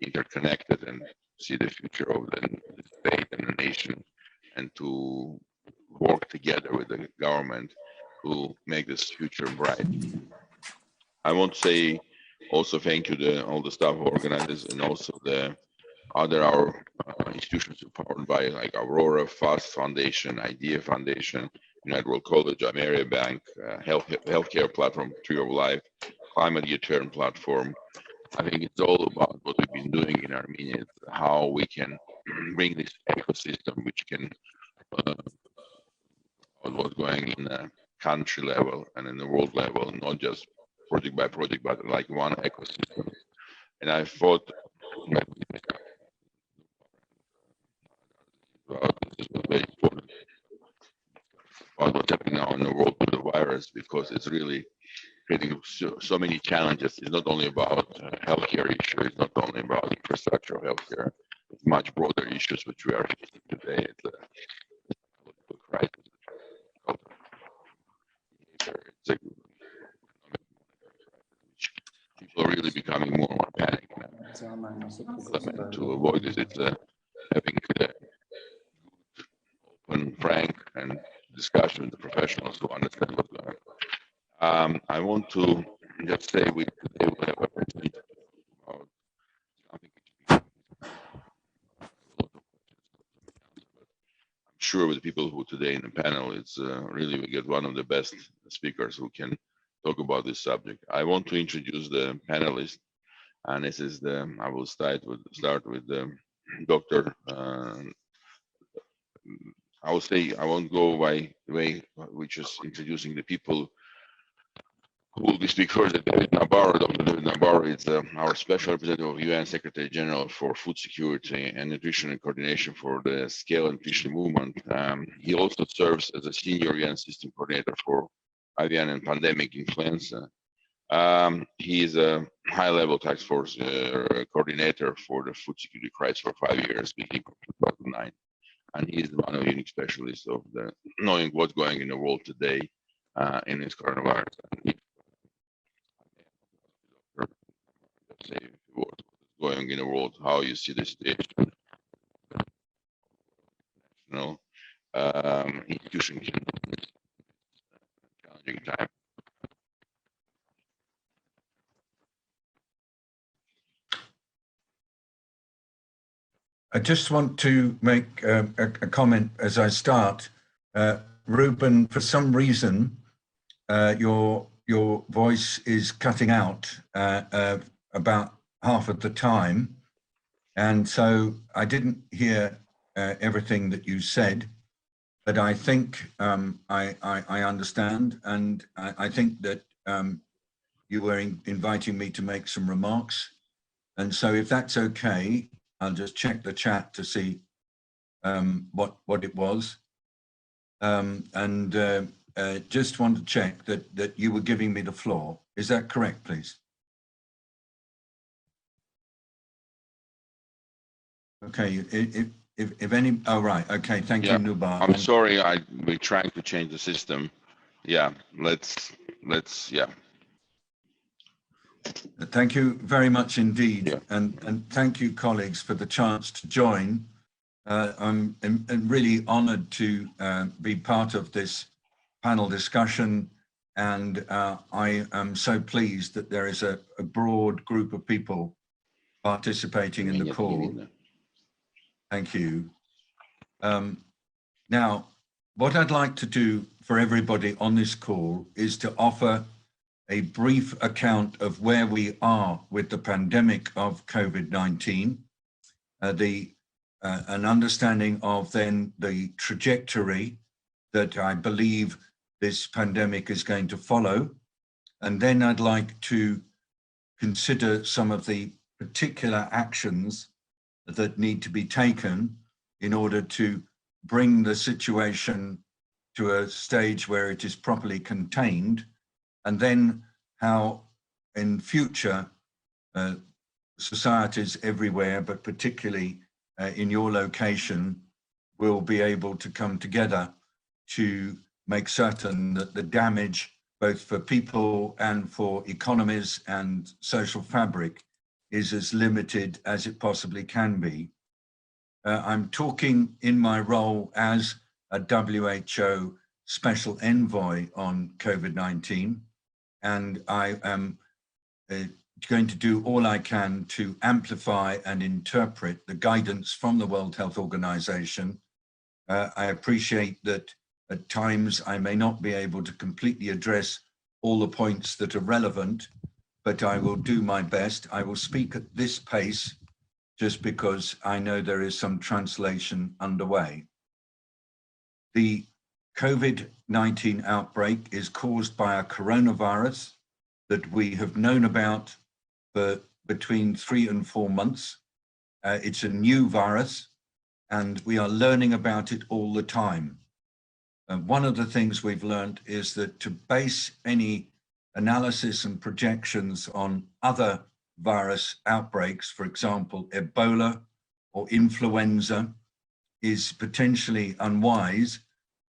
interconnected and see the future of the state and the nation, and to work together with the government to make this future bright. I want to say also thank you to all the staff organizers and also the other our institutions supported by like Aurora, FAST Foundation, IDEA Foundation, United World College, Ameria Bank, Healthcare Platform, Tree of Life, Climate U-Turn Platform. I think it's all about what we've been doing in Armenia, it's how we can bring this ecosystem, which can what's going in a country level and in the world level, not just project by project, but like one ecosystem. And I thought that this was very important about what's happening now in the world with the virus, because it's really creating so many challenges. It's not only about healthcare issues, it's not only about infrastructure of healthcare, it's much broader issues which we are facing today. It's a political crisis. It's a which people are really becoming more and more panic. To avoid this, it's having open, frank, and discussion with the professionals who understand what's going on. I want to just say today we'll have a presentation about something which I'm sure with the people who today in the panel, it's really we get one of the best speakers who can talk about this subject. I want to introduce the panelists, and this is I will start with Dr. I will say I won't go by the way which is introducing the people who will be speak first. David Nabarro. Dr. David Nabarro is our special representative of UN Secretary General for Food Security and Nutrition and Coordination for the Scale and Fishery Movement. He also serves as a senior UN system coordinator for avian and pandemic influenza. He is a high-level task force coordinator for the food security crisis for 5 years, beginning from 2009. And he is one of the unique specialists of knowing what's going in the world today in this coronavirus. Say what's going in the world, how you see the situation, national institution can challenging time. I just want to make a comment as I start. Ruben, for some reason, your voice is cutting out about half of the time. And so I didn't hear everything that you said, but I think I understand. And I think that you were inviting me to make some remarks. And so if that's okay, I'll just check the chat to see what it was. Just want to check that you were giving me the floor. Is that correct, please? Okay, if any, oh, right, okay, thank you, Nubar. I'm sorry, we're trying to change the system. Yeah, let's, yeah. Thank you very much indeed. Yeah. And thank you, colleagues, for the chance to join. I'm really honored to be part of this panel discussion. And I am so pleased that there is a broad group of people participating in the call. Thank you. Now, what I'd like to do for everybody on this call is to offer a brief account of where we are with the pandemic of COVID-19, an understanding of then the trajectory that I believe this pandemic is going to follow. And then I'd like to consider some of the particular actions that need to be taken in order to bring the situation to a stage where it is properly contained, and then how in future societies everywhere, but particularly in your location, will be able to come together to make certain that the damage, both for people and for economies and social fabric, is as limited as it possibly can be. I'm talking in my role as a WHO special envoy on COVID-19, and I am going to do all I can to amplify and interpret the guidance from the World Health Organization. I appreciate that at times I may not be able to completely address all the points that are relevant, but I will do my best. I will speak at this pace just because I know there is some translation underway. The COVID-19 outbreak is caused by a coronavirus that we have known about for between 3 and 4 months. It's a new virus, and we are learning about it all the time. One of the things we've learned is that to base any analysis and projections on other virus outbreaks, for example, Ebola or influenza, is potentially unwise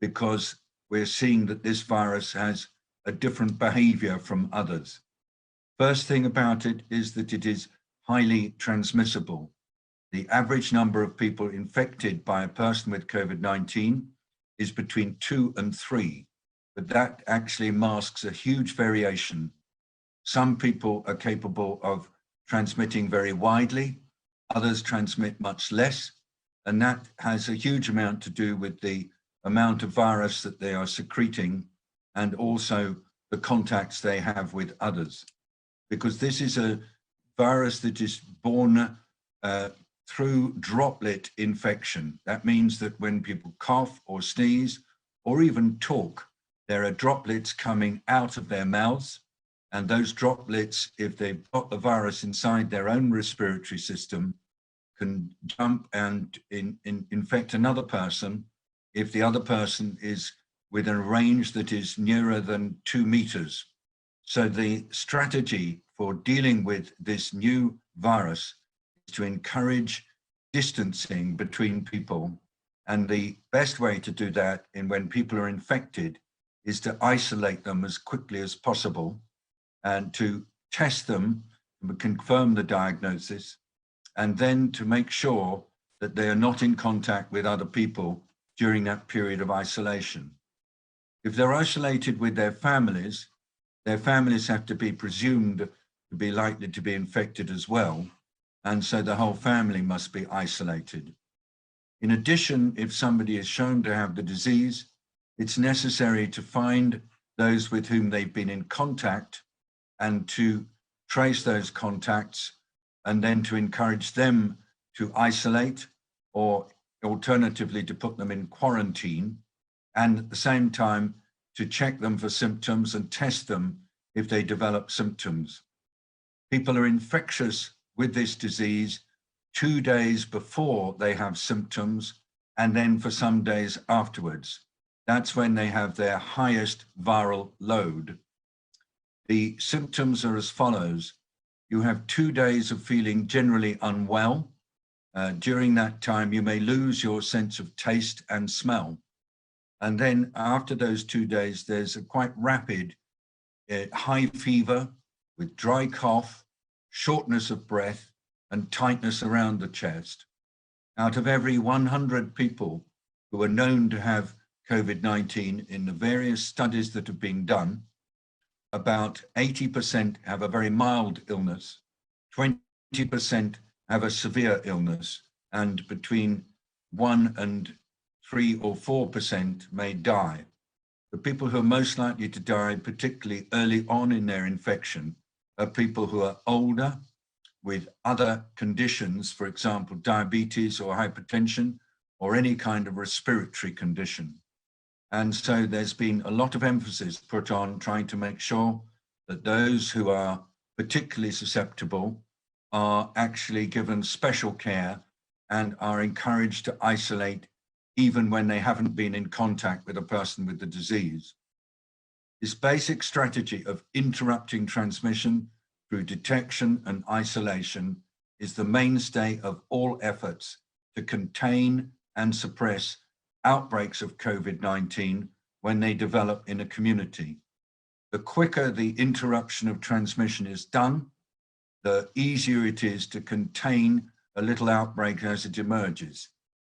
because we're seeing that this virus has a different behavior from others. First thing about it is that it is highly transmissible. The average number of people infected by a person with COVID-19 is between 2 and 3, but that actually masks a huge variation. Some people are capable of transmitting very widely, others transmit much less, and that has a huge amount to do with the amount of virus that they are secreting and also the contacts they have with others. Because this is a virus that is born through droplet infection. That means that when people cough or sneeze or even talk, there are droplets coming out of their mouths, and those droplets, if they've got the virus inside their own respiratory system, can jump and infect another person if the other person is within a range that is nearer than 2 meters. So the strategy for dealing with this new virus is to encourage distancing between people. And the best way to do that when people are infected is to isolate them as quickly as possible and to test them, confirm the diagnosis, and then to make sure that they are not in contact with other people during that period of isolation. If they're isolated with their families have to be presumed to be likely to be infected as well. And so the whole family must be isolated. In addition, if somebody is shown to have the disease, it's necessary to find those with whom they've been in contact and to trace those contacts, and then to encourage them to isolate or alternatively to put them in quarantine, and at the same time to check them for symptoms and test them if they develop symptoms. People are infectious with this disease 2 days before they have symptoms, and then for some days afterwards. That's when they have their highest viral load. The symptoms are as follows. You have 2 days of feeling generally unwell. During that time, you may lose your sense of taste and smell. And then after those 2 days, there's a quite rapid high fever with dry cough, shortness of breath, and tightness around the chest. Out of every 100 people who are known to have COVID-19 in the various studies that have been done, about 80% have a very mild illness, 20% have a severe illness, and between 1 and 3 or 4% may die. The people who are most likely to die, particularly early on in their infection, are people who are older with other conditions, for example, diabetes or hypertension or any kind of respiratory condition. And so there's been a lot of emphasis put on trying to make sure that those who are particularly susceptible are actually given special care and are encouraged to isolate even when they haven't been in contact with a person with the disease. This basic strategy of interrupting transmission through detection and isolation is the mainstay of all efforts to contain and suppress outbreaks of COVID-19 when they develop in a community. The quicker the interruption of transmission is done, the easier it is to contain a little outbreak as it emerges.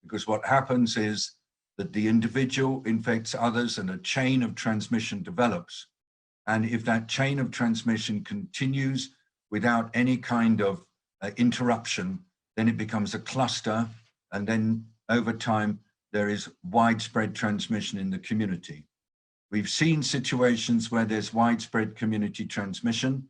Because what happens is that the individual infects others and a chain of transmission develops. And if that chain of transmission continues without any kind of interruption, then it becomes a cluster. And then over time, there is widespread transmission in the community. We've seen situations where there's widespread community transmission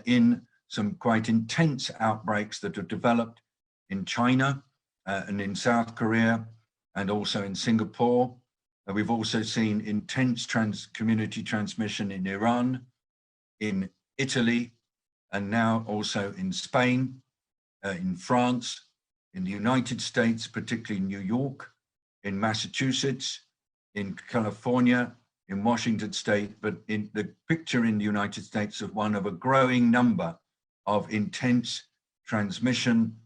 in some quite intense outbreaks that have developed in China and in South Korea and also in Singapore. We've also seen intense community transmission in Iran, in Italy, and now also in Spain, in France, in the United States, particularly in New York, in Massachusetts, in California, in Washington State, but in the picture in the United States of one of a growing number of intense transmission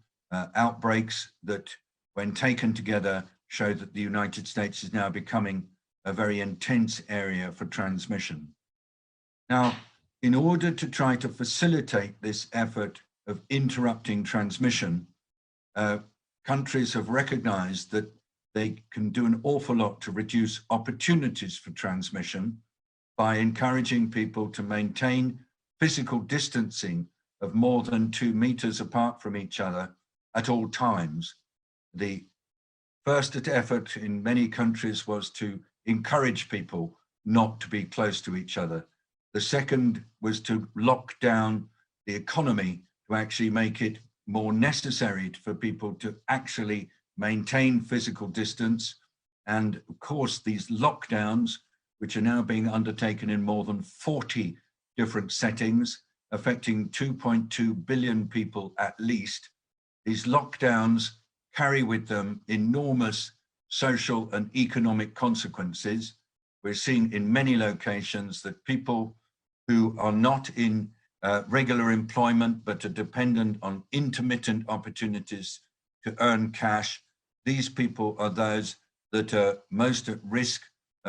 outbreaks that, when taken together, show that the United States is now becoming a very intense area for transmission. Now, in order to try to facilitate this effort of interrupting transmission, countries have recognized that they can do an awful lot to reduce opportunities for transmission by encouraging people to maintain physical distancing of more than 2 meters apart from each other at all times. The first effort in many countries was to encourage people not to be close to each other. The second was to lock down the economy to actually make it more necessary for people to actually maintain physical distance. And of course, these lockdowns, which are now being undertaken in more than 40 different settings, affecting 2.2 billion people at least, these lockdowns carry with them enormous social and economic consequences. We're seeing in many locations that people who are not in regular employment but are dependent on intermittent opportunities to earn cash, these people are those that are most at risk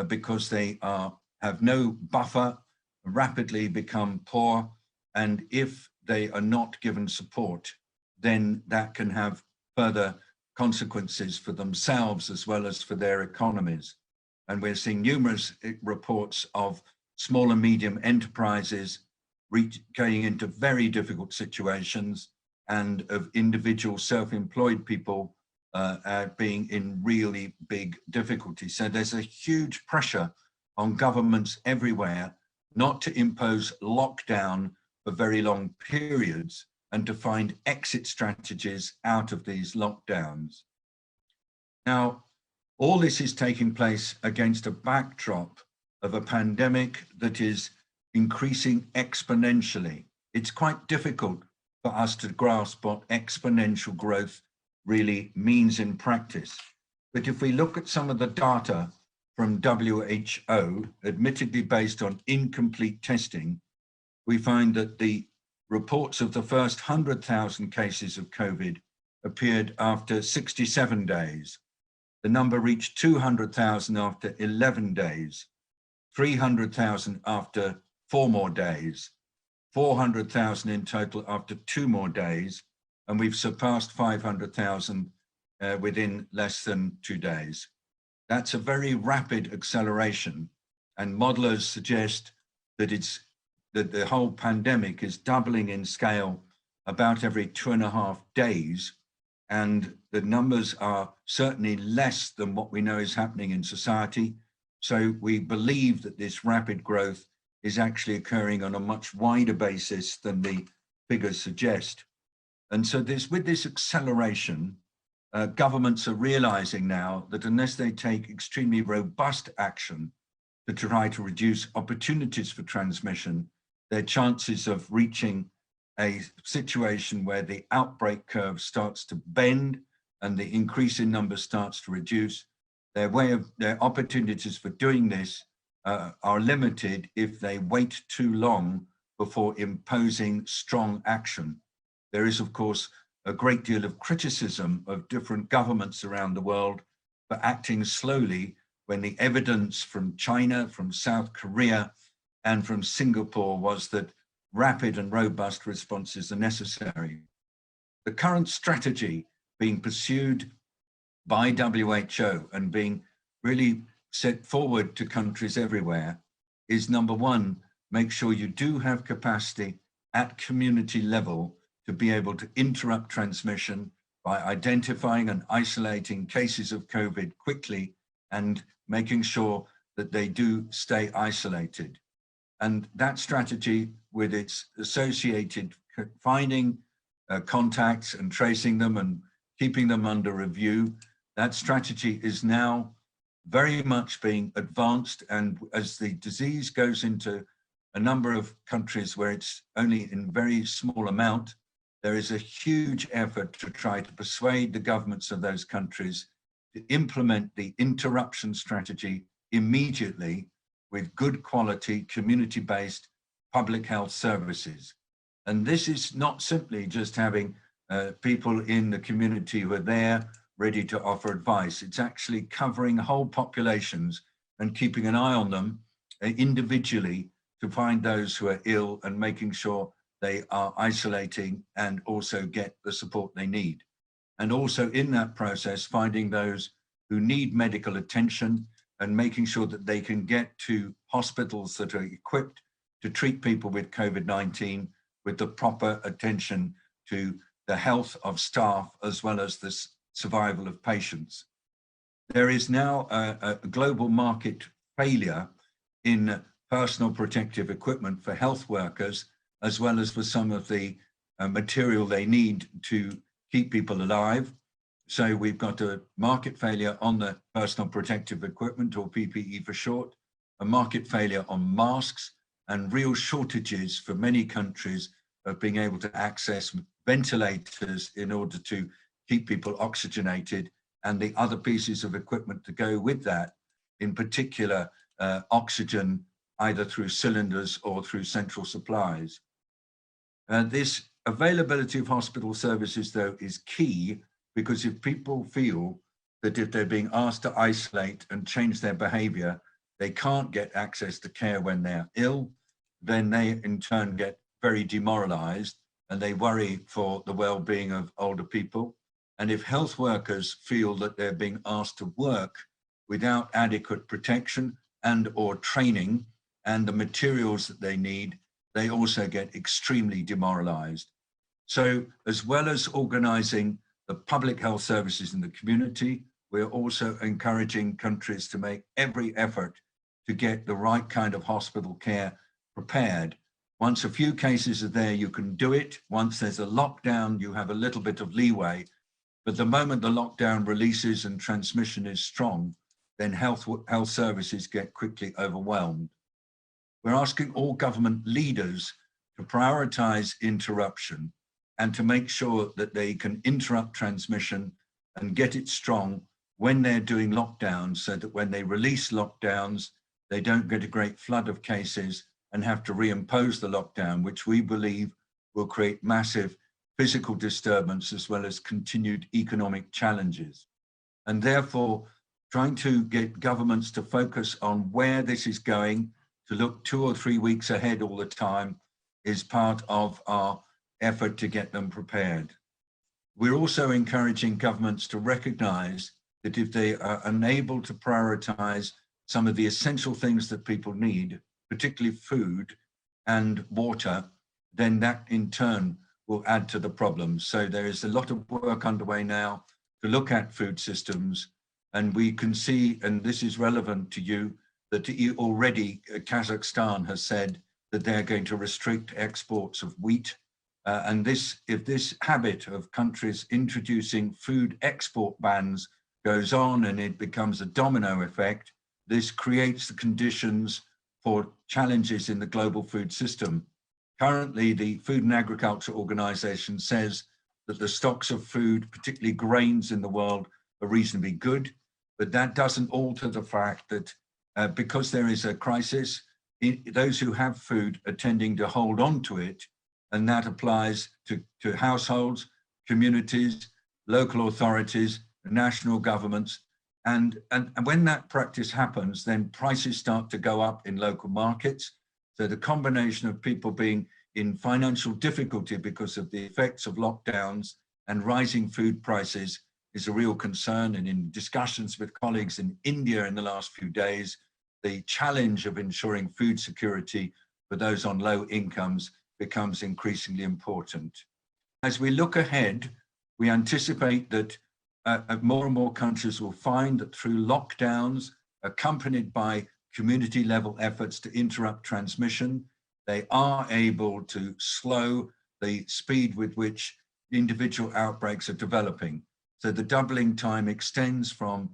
because they have no buffer, rapidly become poor, and if they are not given support, then that can have further consequences for themselves as well as for their economies. And we're seeing numerous reports of small and medium enterprises going into very difficult situations, and of individual self-employed people being in really big difficulty. So there's a huge pressure on governments everywhere not to impose lockdown for very long periods and to find exit strategies out of these lockdowns. Now, all this is taking place against a backdrop of a pandemic that is increasing exponentially. It's quite difficult for us to grasp what exponential growth really means in practice. But if we look at some of the data from WHO, admittedly based on incomplete testing, we find that the reports of the first 100,000 cases of COVID appeared after 67 days. The number reached 200,000 after 11 days, 300,000 after 4 more days, 400,000 in total after 2 more days, and we've surpassed 500,000 within less than 2 days. That's a very rapid acceleration, and modelers suggest that the whole pandemic is doubling in scale about every 2.5 days, and the numbers are certainly less than what we know is happening in society. So we believe that this rapid growth is actually occurring on a much wider basis than the figures suggest. And so with this acceleration, governments are realizing now that unless they take extremely robust action to try to reduce opportunities for transmission, their chances of reaching a situation where the outbreak curve starts to bend and the increase in numbers starts to reduce, their opportunities for doing this are limited if they wait too long before imposing strong action. There is, of course, a great deal of criticism of different governments around the world for acting slowly when the evidence from China, from South Korea, and from Singapore was that rapid and robust responses are necessary. The current strategy being pursued by WHO and being really set forward to countries everywhere is, number one, make sure you do have capacity at community level to be able to interrupt transmission by identifying and isolating cases of COVID quickly and making sure that they do stay isolated. And that strategy, with its associated finding contacts and tracing them and keeping them under review, that strategy is now very much being advanced. And as the disease goes into a number of countries where it's only in very small amount, there is a huge effort to try to persuade the governments of those countries to implement the interruption strategy immediately with good quality, community-based public health services. And this is not simply just having people in the community who are there ready to offer advice. It's actually covering whole populations and keeping an eye on them individually to find those who are ill and making sure they are isolating and also get the support they need. And also in that process, finding those who need medical attention and making sure that they can get to hospitals that are equipped to treat people with COVID-19 with the proper attention to the health of staff as well as the survival of patients. There is now a global market failure in personal protective equipment for health workers, as well as for some of the material they need to keep people alive. So we've got a market failure on the personal protective equipment, or PPE for short, a market failure on masks, and real shortages for many countries of being able to access ventilators in order to keep people oxygenated, and the other pieces of equipment to go with that, in particular oxygen, either through cylinders or through central supplies. This availability of hospital services, though, is key, because if people feel that if they're being asked to isolate and change their behavior, they can't get access to care when they're ill, then they in turn get very demoralized and they worry for the well-being of older people. And if health workers feel that they're being asked to work without adequate protection and or training and the materials that they need, they also get extremely demoralized. So as well as organizing the public health services in the community, we're also encouraging countries to make every effort to get the right kind of hospital care prepared. Once a few cases are there, you can do it. Once there's a lockdown, you have a little bit of leeway. But the moment the lockdown releases and transmission is strong, then health services get quickly overwhelmed. We're asking all government leaders to prioritize interruption and to make sure that they can interrupt transmission and get it strong when they're doing lockdowns, so that when they release lockdowns, they don't get a great flood of cases and have to reimpose the lockdown, which we believe will create massive physical disturbance as well as continued economic challenges. And therefore, trying to get governments to focus on where this is going, to look 2 or 3 weeks ahead all the time, is part of our effort to get them prepared. We're also encouraging governments to recognize that if they are unable to prioritize some of the essential things that people need, particularly food and water, then that in turn will add to the problem. So there is a lot of work underway now to look at food systems, and we can see, and this is relevant to you, that already Kazakhstan has said that they're going to restrict exports of wheat. And if this habit of countries introducing food export bans goes on and it becomes a domino effect, this creates the conditions for challenges in the global food system. Currently, the Food and Agriculture Organization says that the stocks of food, particularly grains in the world, are reasonably good, but that doesn't alter the fact that because there is a crisis, those who have food are tending to hold on to it, and that applies to households, communities, local authorities, national governments. And when that practice happens, then prices start to go up in local markets. So the combination of people being in financial difficulty because of the effects of lockdowns and rising food prices is a real concern. And in discussions with colleagues in India in the last few days, the challenge of ensuring food security for those on low incomes becomes increasingly important. As we look ahead, we anticipate that more and more countries will find that through lockdowns, accompanied by community level efforts to interrupt transmission, they are able to slow the speed with which individual outbreaks are developing. So the doubling time extends from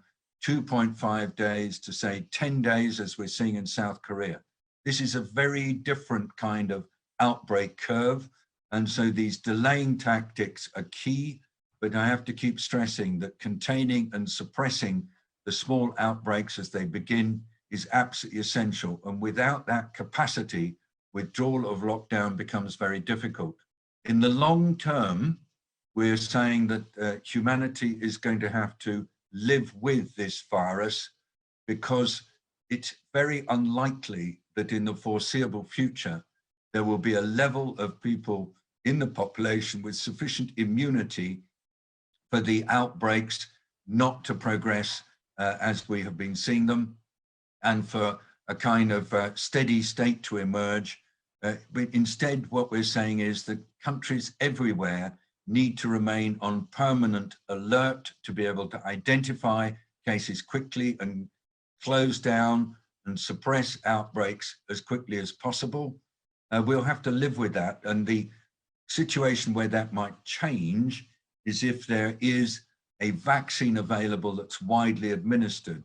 2.5 days to say 10 days, as we're seeing in South Korea. This is a very different kind of outbreak curve. And so these delaying tactics are key, but I have to keep stressing that containing and suppressing the small outbreaks as they begin is absolutely essential. And without that capacity, withdrawal of lockdown becomes very difficult. In the long term, we're saying that humanity is going to have to live with this virus because it's very unlikely that in the foreseeable future, there will be a level of people in the population with sufficient immunity for the outbreaks not to progress as we have been seeing them, and for a kind of steady state to emerge. But instead, what we're saying is that countries everywhere need to remain on permanent alert to be able to identify cases quickly and close down and suppress outbreaks as quickly as possible. We'll have to live with that. And the situation where that might change is if there is a vaccine available that's widely administered.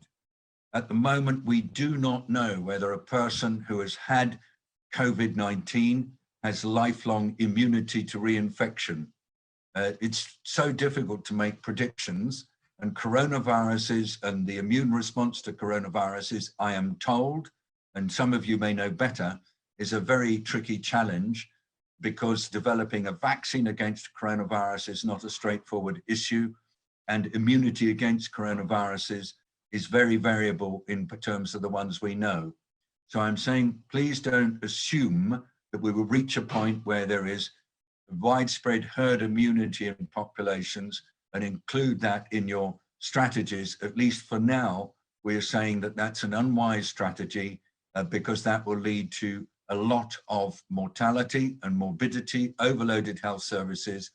At the moment, we do not know whether a person who has had COVID-19 has lifelong immunity to reinfection. It's so difficult to make predictions, and coronaviruses and the immune response to coronaviruses, I am told, and some of you may know better, is a very tricky challenge because developing a vaccine against coronavirus is not a straightforward issue, and immunity against coronaviruses is very variable in terms of the ones we know. So I'm saying, please don't assume that we will reach a point where there is widespread herd immunity in populations and include that in your strategies. At least for now, we are saying that that's an unwise strategy because that will lead to a lot of mortality and morbidity, overloaded health services,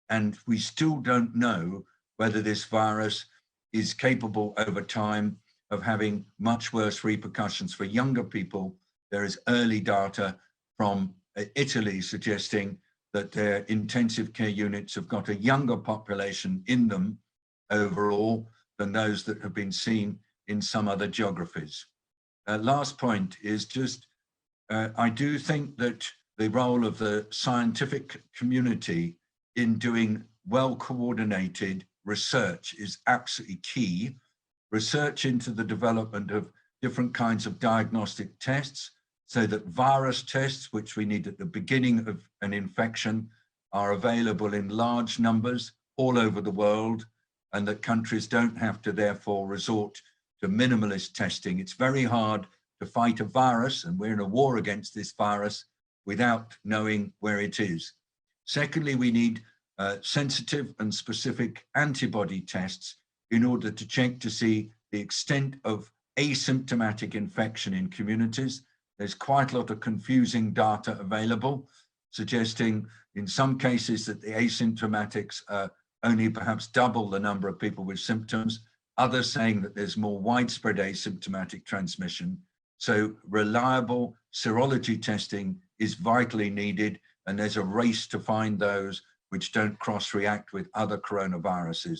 and we still don't know whether this virus is capable over time of having much worse repercussions for younger people. There is early data from Italy suggesting that their intensive care units have got a younger population in them overall than those that have been seen in some other geographies. Last point is just, I do think that the role of the scientific community in doing well-coordinated research is absolutely key. Research into the development of different kinds of diagnostic tests so that virus tests, which we need at the beginning of an infection, are available in large numbers all over the world, and that countries don't have to therefore resort to minimalist testing. It's very hard to fight a virus, and we're in a war against this virus without knowing where it is. Secondly, we need sensitive and specific antibody tests in order to check to see the extent of asymptomatic infection in communities. There's quite a lot of confusing data available, suggesting in some cases that the asymptomatics are only perhaps double the number of people with symptoms, others saying that there's more widespread asymptomatic transmission. So reliable serology testing is vitally needed, and there's a race to find those which don't cross-react with other coronaviruses.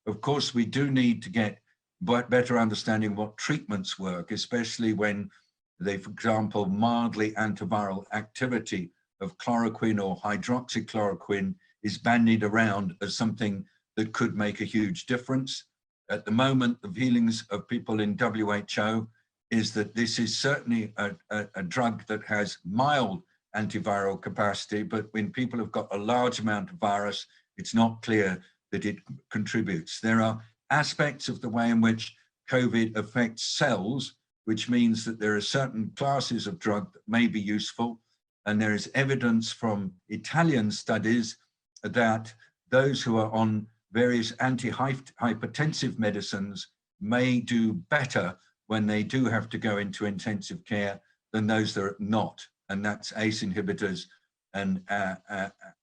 Of course, we do need to get better understanding what treatments work, especially when they, for example, mildly antiviral activity of chloroquine or hydroxychloroquine is bandied around as something that could make a huge difference. At the moment, the feelings of people in WHO is that this is certainly a drug that has mild antiviral capacity, but when people have got a large amount of virus, it's not clear that it contributes. There are aspects of the way in which COVID affects cells, which means that there are certain classes of drug that may be useful. And there is evidence from Italian studies that those who are on various antihypertensive medicines may do better when they do have to go into intensive care than those that are not. And that's ACE inhibitors and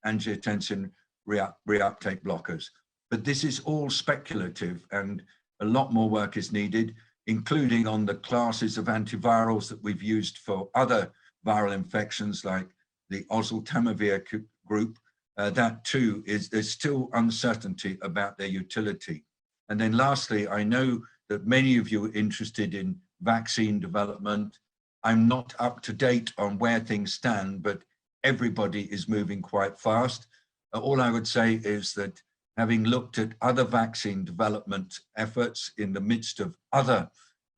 angiotensin reuptake blockers. But this is all speculative, and a lot more work is needed, including on the classes of antivirals that we've used for other viral infections like the oseltamivir group. That too there's still uncertainty about their utility. And then lastly, I know that many of you are interested in vaccine development. I'm not up to date on where things stand, but everybody is moving quite fast. All I would say is that having looked at other vaccine development efforts in the midst of other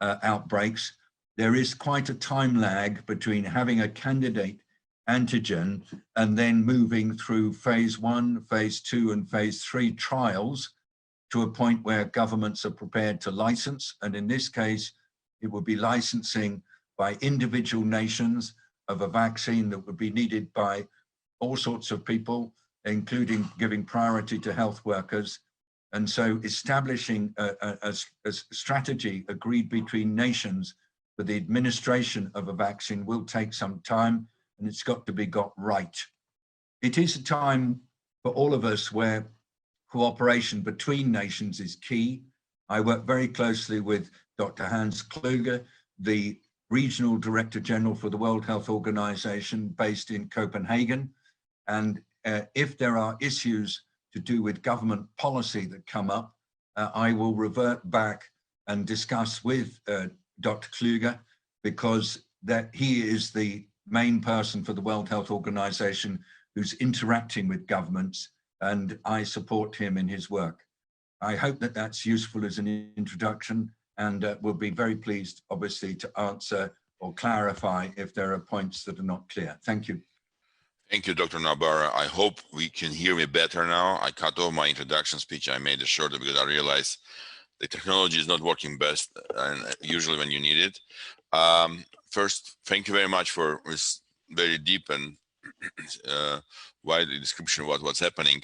outbreaks, there is quite a time lag between having a candidate antigen and then moving through phase 1, phase 2, and phase 3 trials to a point where governments are prepared to license. And in this case, it would be licensing by individual nations of a vaccine that would be needed by all sorts of people, including giving priority to health workers. And so establishing a strategy agreed between nations for the administration of a vaccine will take some time, and it's got to be got right. It is a time for all of us where cooperation between nations is key. I work very closely with Dr. Hans Kluge, the Regional Director General for the World Health Organization based in Copenhagen. And if there are issues to do with government policy that come up, I will revert back and discuss with Dr. Kluge, because that he is the main person for the World Health Organization who's interacting with governments, and I support him in his work. I hope that that's useful as an introduction, and we'll be very pleased, obviously, to answer or clarify if there are points that are not clear. Thank you. Thank you, Dr. Nabarro. I hope we can hear me better now. I cut off my introduction speech. I made it shorter because I realized the technology is not working best, and usually when you need it. First, thank you very much for this very deep and wide description of what's happening.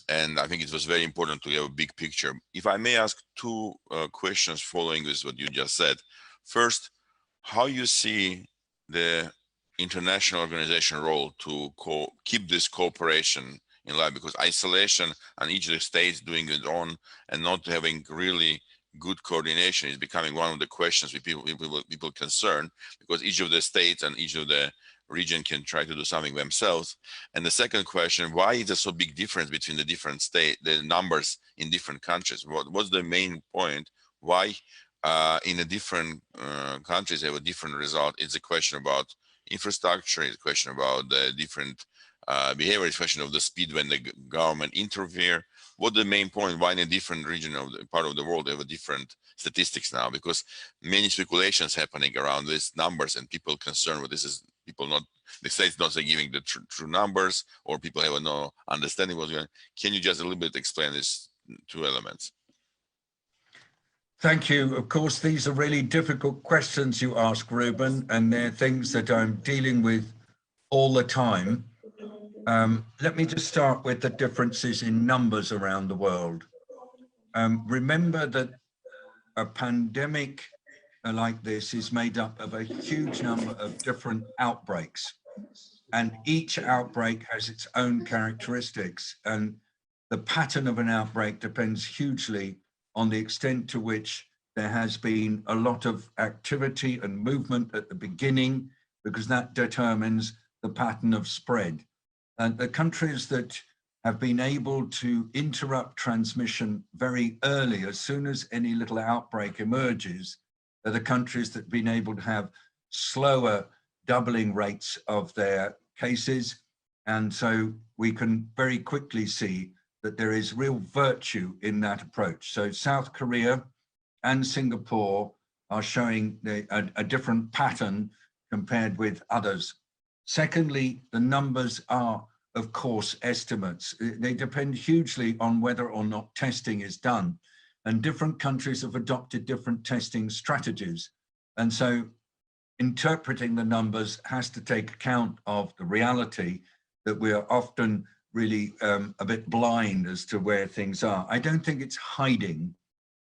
And I think it was very important to have a big picture. If I may ask two questions following with what you just said. First, how you see the international organization role to keep this cooperation in life, because isolation and each of the states doing it on and not having really good coordination is becoming one of the questions with people concerned, because each of the states and each of the region can try to do something themselves. And the second question, why is there so big difference between the different the numbers in different countries? What's the main point? Why in the different countries have a different result? It's a question about infrastructure, it's a question about the different behavior, it's a question of the speed when the government interfere. What the main point, why in a different region of the part of the world have a different statistics now? Because many speculations happening around these numbers, and people concerned with this is people not, the states not giving the true numbers, or people have no understanding what's going on. Can you just a little bit explain these two elements? Thank you. Of course, these are really difficult questions you ask, Ruben, and they're things that I'm dealing with all the time. Let me just start with the differences in numbers around the world. Remember that a pandemic like this is made up of a huge number of different outbreaks, and each outbreak has its own characteristics, and the pattern of an outbreak depends hugely on the extent to which there has been a lot of activity and movement at the beginning, because that determines the pattern of spread. And the countries that have been able to interrupt transmission very early, as soon as any little outbreak emerges, are the countries that have been able to have slower doubling rates of their cases. And so we can very quickly see that there is real virtue in that approach. So South Korea and Singapore are showing a different pattern compared with others. Secondly, the numbers are, of course, estimates. They depend hugely on whether or not testing is done. And different countries have adopted different testing strategies. And so interpreting the numbers has to take account of the reality that we are often really a bit blind as to where things are. I don't think it's hiding.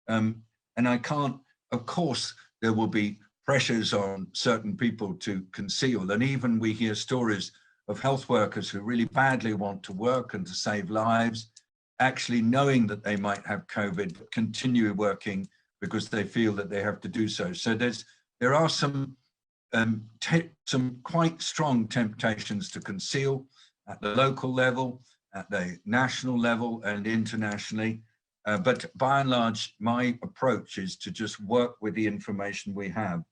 And I can't, of course, there will be pressures on certain people to conceal. And even we hear stories of health workers who really badly want to work and to save lives, actually knowing that they might have COVID, but continue working because they feel that they have to do so. So there are some quite strong temptations to conceal at the local level, at the national level and internationally. But by and large, my approach is to just work with the information we have.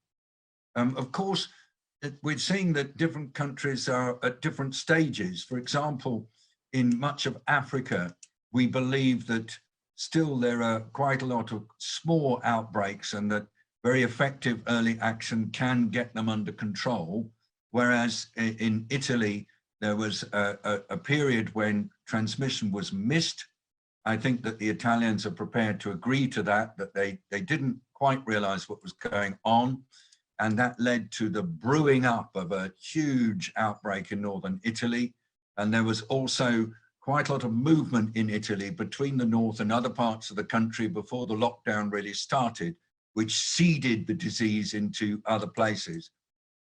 Of course, we're seeing that different countries are at different stages. For example, in much of Africa, we believe that still there are quite a lot of small outbreaks and that very effective early action can get them under control. Whereas in Italy, there was a period when transmission was missed. I think that the Italians are prepared to agree to that they didn't quite realize what was going on. And that led to the brewing up of a huge outbreak in northern Italy. And there was also quite a lot of movement in Italy between the north and other parts of the country before the lockdown really started, which seeded the disease into other places.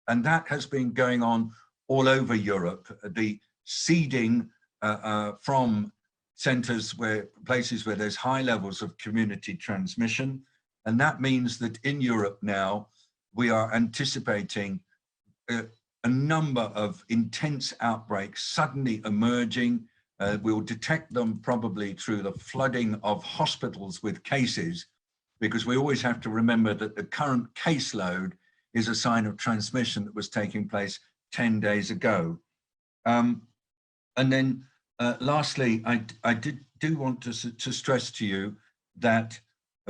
And that has been going on all over Europe, the seeding from places where there's high levels of community transmission. And that means that in Europe now, we are anticipating a number of intense outbreaks suddenly emerging. We'll detect them probably through the flooding of hospitals with cases, because we always have to remember that the current caseload is a sign of transmission that was taking place 10 days ago. And then lastly, I do want to stress to you that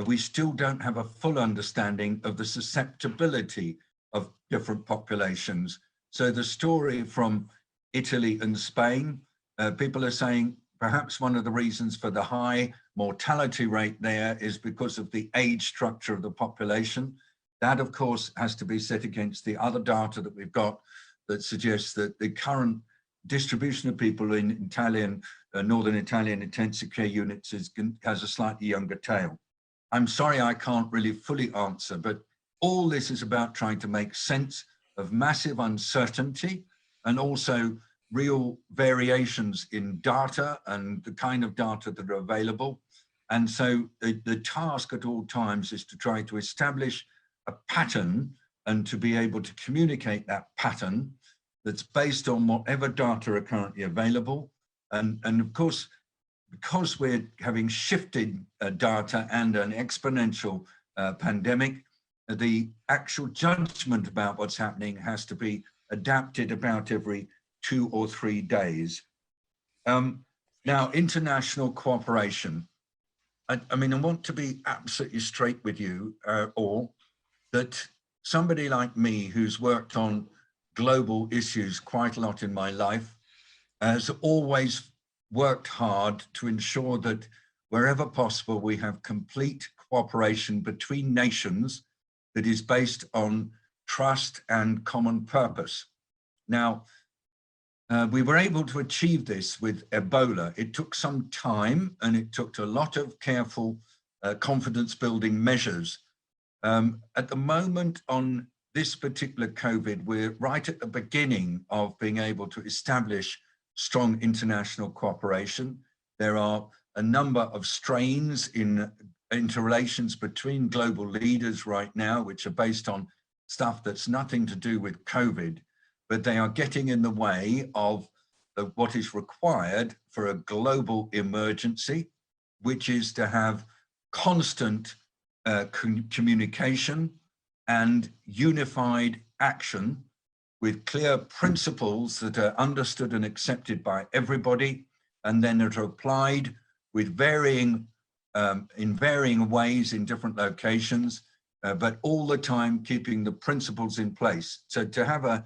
we still don't have a full understanding of the susceptibility of different populations. So the story from Italy and Spain, people are saying perhaps one of the reasons for the high mortality rate there is because of the age structure of the population. That, of course, has to be set against the other data that we've got that suggests that the current distribution of people in northern Italian intensive care units has a slightly younger tail. I'm sorry I can't really fully answer, but all this is about trying to make sense of massive uncertainty and also real variations in data and the kind of data that are available. And so the task at all times is to try to establish a pattern and to be able to communicate that pattern that's based on whatever data are currently available. And of course, because we're having shifted data and an exponential pandemic, the actual judgment about what's happening has to be adapted about every 2 or 3 days. Now, international cooperation. I mean, I want to be absolutely straight with you all, that somebody like me who's worked on global issues quite a lot in my life has always worked hard to ensure that wherever possible, we have complete cooperation between nations that is based on trust and common purpose. Now, we were able to achieve this with Ebola. It took some time and it took a lot of careful confidence building measures. At the moment on this particular COVID, we're right at the beginning of being able to establish strong international cooperation. There are a number of strains in interrelations between global leaders right now, which are based on stuff that's nothing to do with COVID, but they are getting in the way of what is required for a global emergency, which is to have constant communication and unified action with clear principles that are understood and accepted by everybody, and then that are applied with in varying ways in different locations, but all the time keeping the principles in place. So to have a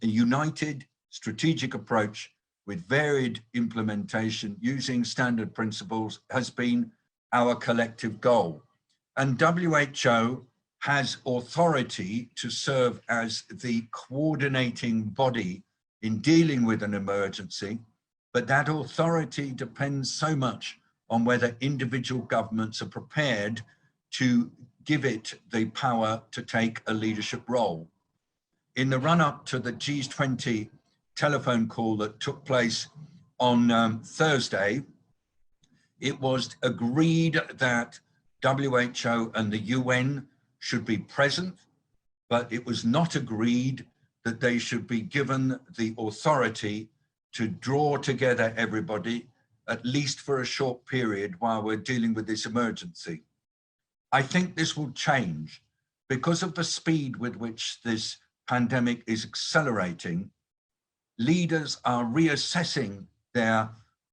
united strategic approach with varied implementation using standard principles has been our collective goal. And WHO has authority to serve as the coordinating body in dealing with an emergency, but that authority depends so much on whether individual governments are prepared to give it the power to take a leadership role. In the run-up to the G20 telephone call that took place on Thursday, it was agreed that WHO and the UN should be present, but it was not agreed that they should be given the authority to draw together everybody, at least for a short period while we're dealing with this emergency. I think this will change because of the speed with which this pandemic is accelerating. Leaders are reassessing their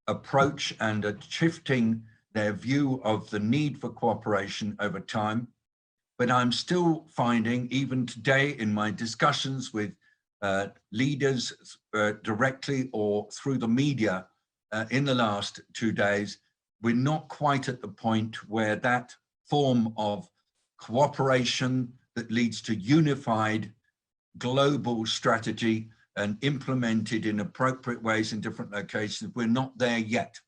approach and are shifting their view of the need for cooperation over time. But I'm still finding, even today in my discussions with leaders directly or through the media in the last 2 days, we're not quite at the point where that form of cooperation that leads to unified global strategy and implemented in appropriate ways in different locations, we're not there yet.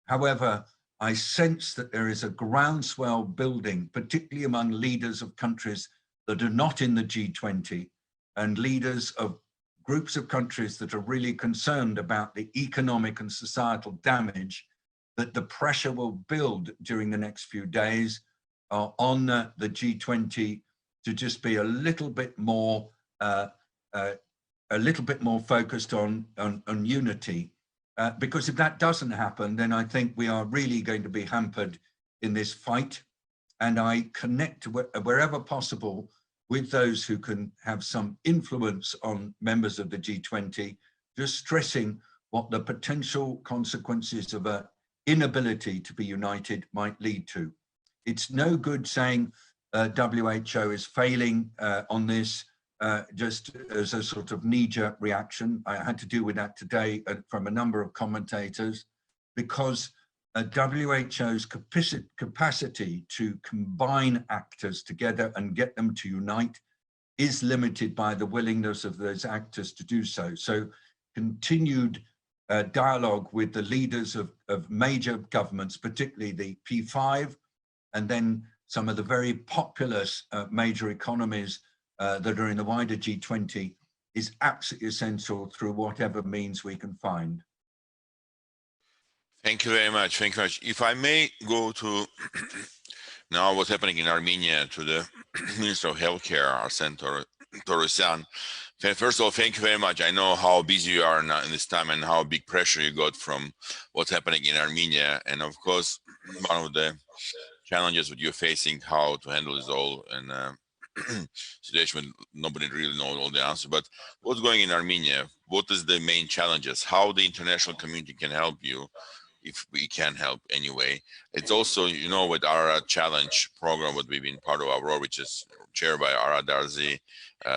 However, I sense that there is a groundswell building, particularly among leaders of countries that are not in the G20 and leaders of groups of countries that are really concerned about the economic and societal damage, that the pressure will build during the next few days on the G20 to just be a little bit more focused on unity. Because if that doesn't happen, then I think we are really going to be hampered in this fight. And I connect wherever possible with those who can have some influence on members of the G20, just stressing what the potential consequences of an inability to be united might lead to. It's no good saying WHO is failing on this, just as a sort of knee-jerk reaction. I had to deal with that today from a number of commentators, because WHO's capacity to combine actors together and get them to unite is limited by the willingness of those actors to do so. So continued dialogue with the leaders of major governments, particularly the P5, and then some of the very populous major economies that are in the wider G20, is absolutely essential through whatever means we can find. Thank you very much. Thank you very much. If I may go to now what's happening in Armenia, to the Minister of Healthcare, Arsene Torosyan. First of all, thank you very much. I know how busy you are now in this time and how big pressure you got from what's happening in Armenia. And of course, one of the challenges that you're facing, how to handle this all and situation when nobody really knows all the answers. But what's going in Armenia? What is the main challenges? How the international community can help you, if we can help anyway. It's also, you know, with our challenge program, what we've been part of our, which is chaired by Ara Darzi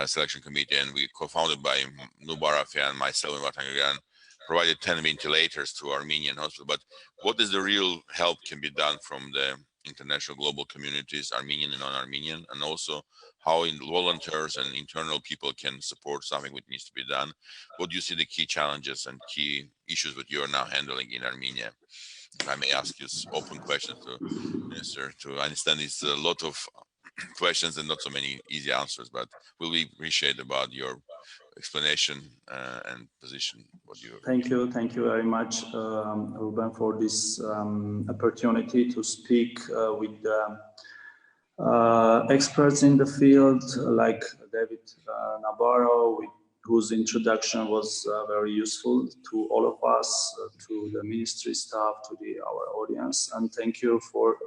selection committee, and we co-founded by Nubarafia and myself and Vatangagan, provided 10 ventilators to Armenian hospital. But what is the real help can be done from the international global communities, Armenian and non-Armenian, and also how volunteers and internal people can support something which needs to be done? What do you see the key challenges and key issues that you are now handling in Armenia? If I may ask you open questions to Minister, to understand it's a lot of questions and not so many easy answers, but we'll appreciate about your explanation and position. What you thank you very much, Ruben, for this opportunity to speak with experts in the field like David Nabarro, whose introduction was very useful to all of us, to the ministry staff, to our audience, and thank you for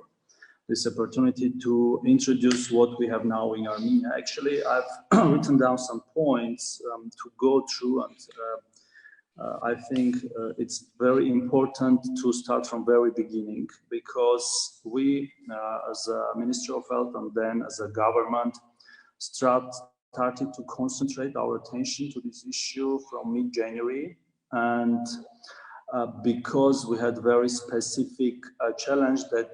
this opportunity to introduce what we have now in Armenia. Actually, I've written down some points to go through, and I think it's very important to start from very beginning, because we, as a Ministry of Health and then as a government, started to concentrate our attention to this issue from mid-January, and because we had very specific challenge that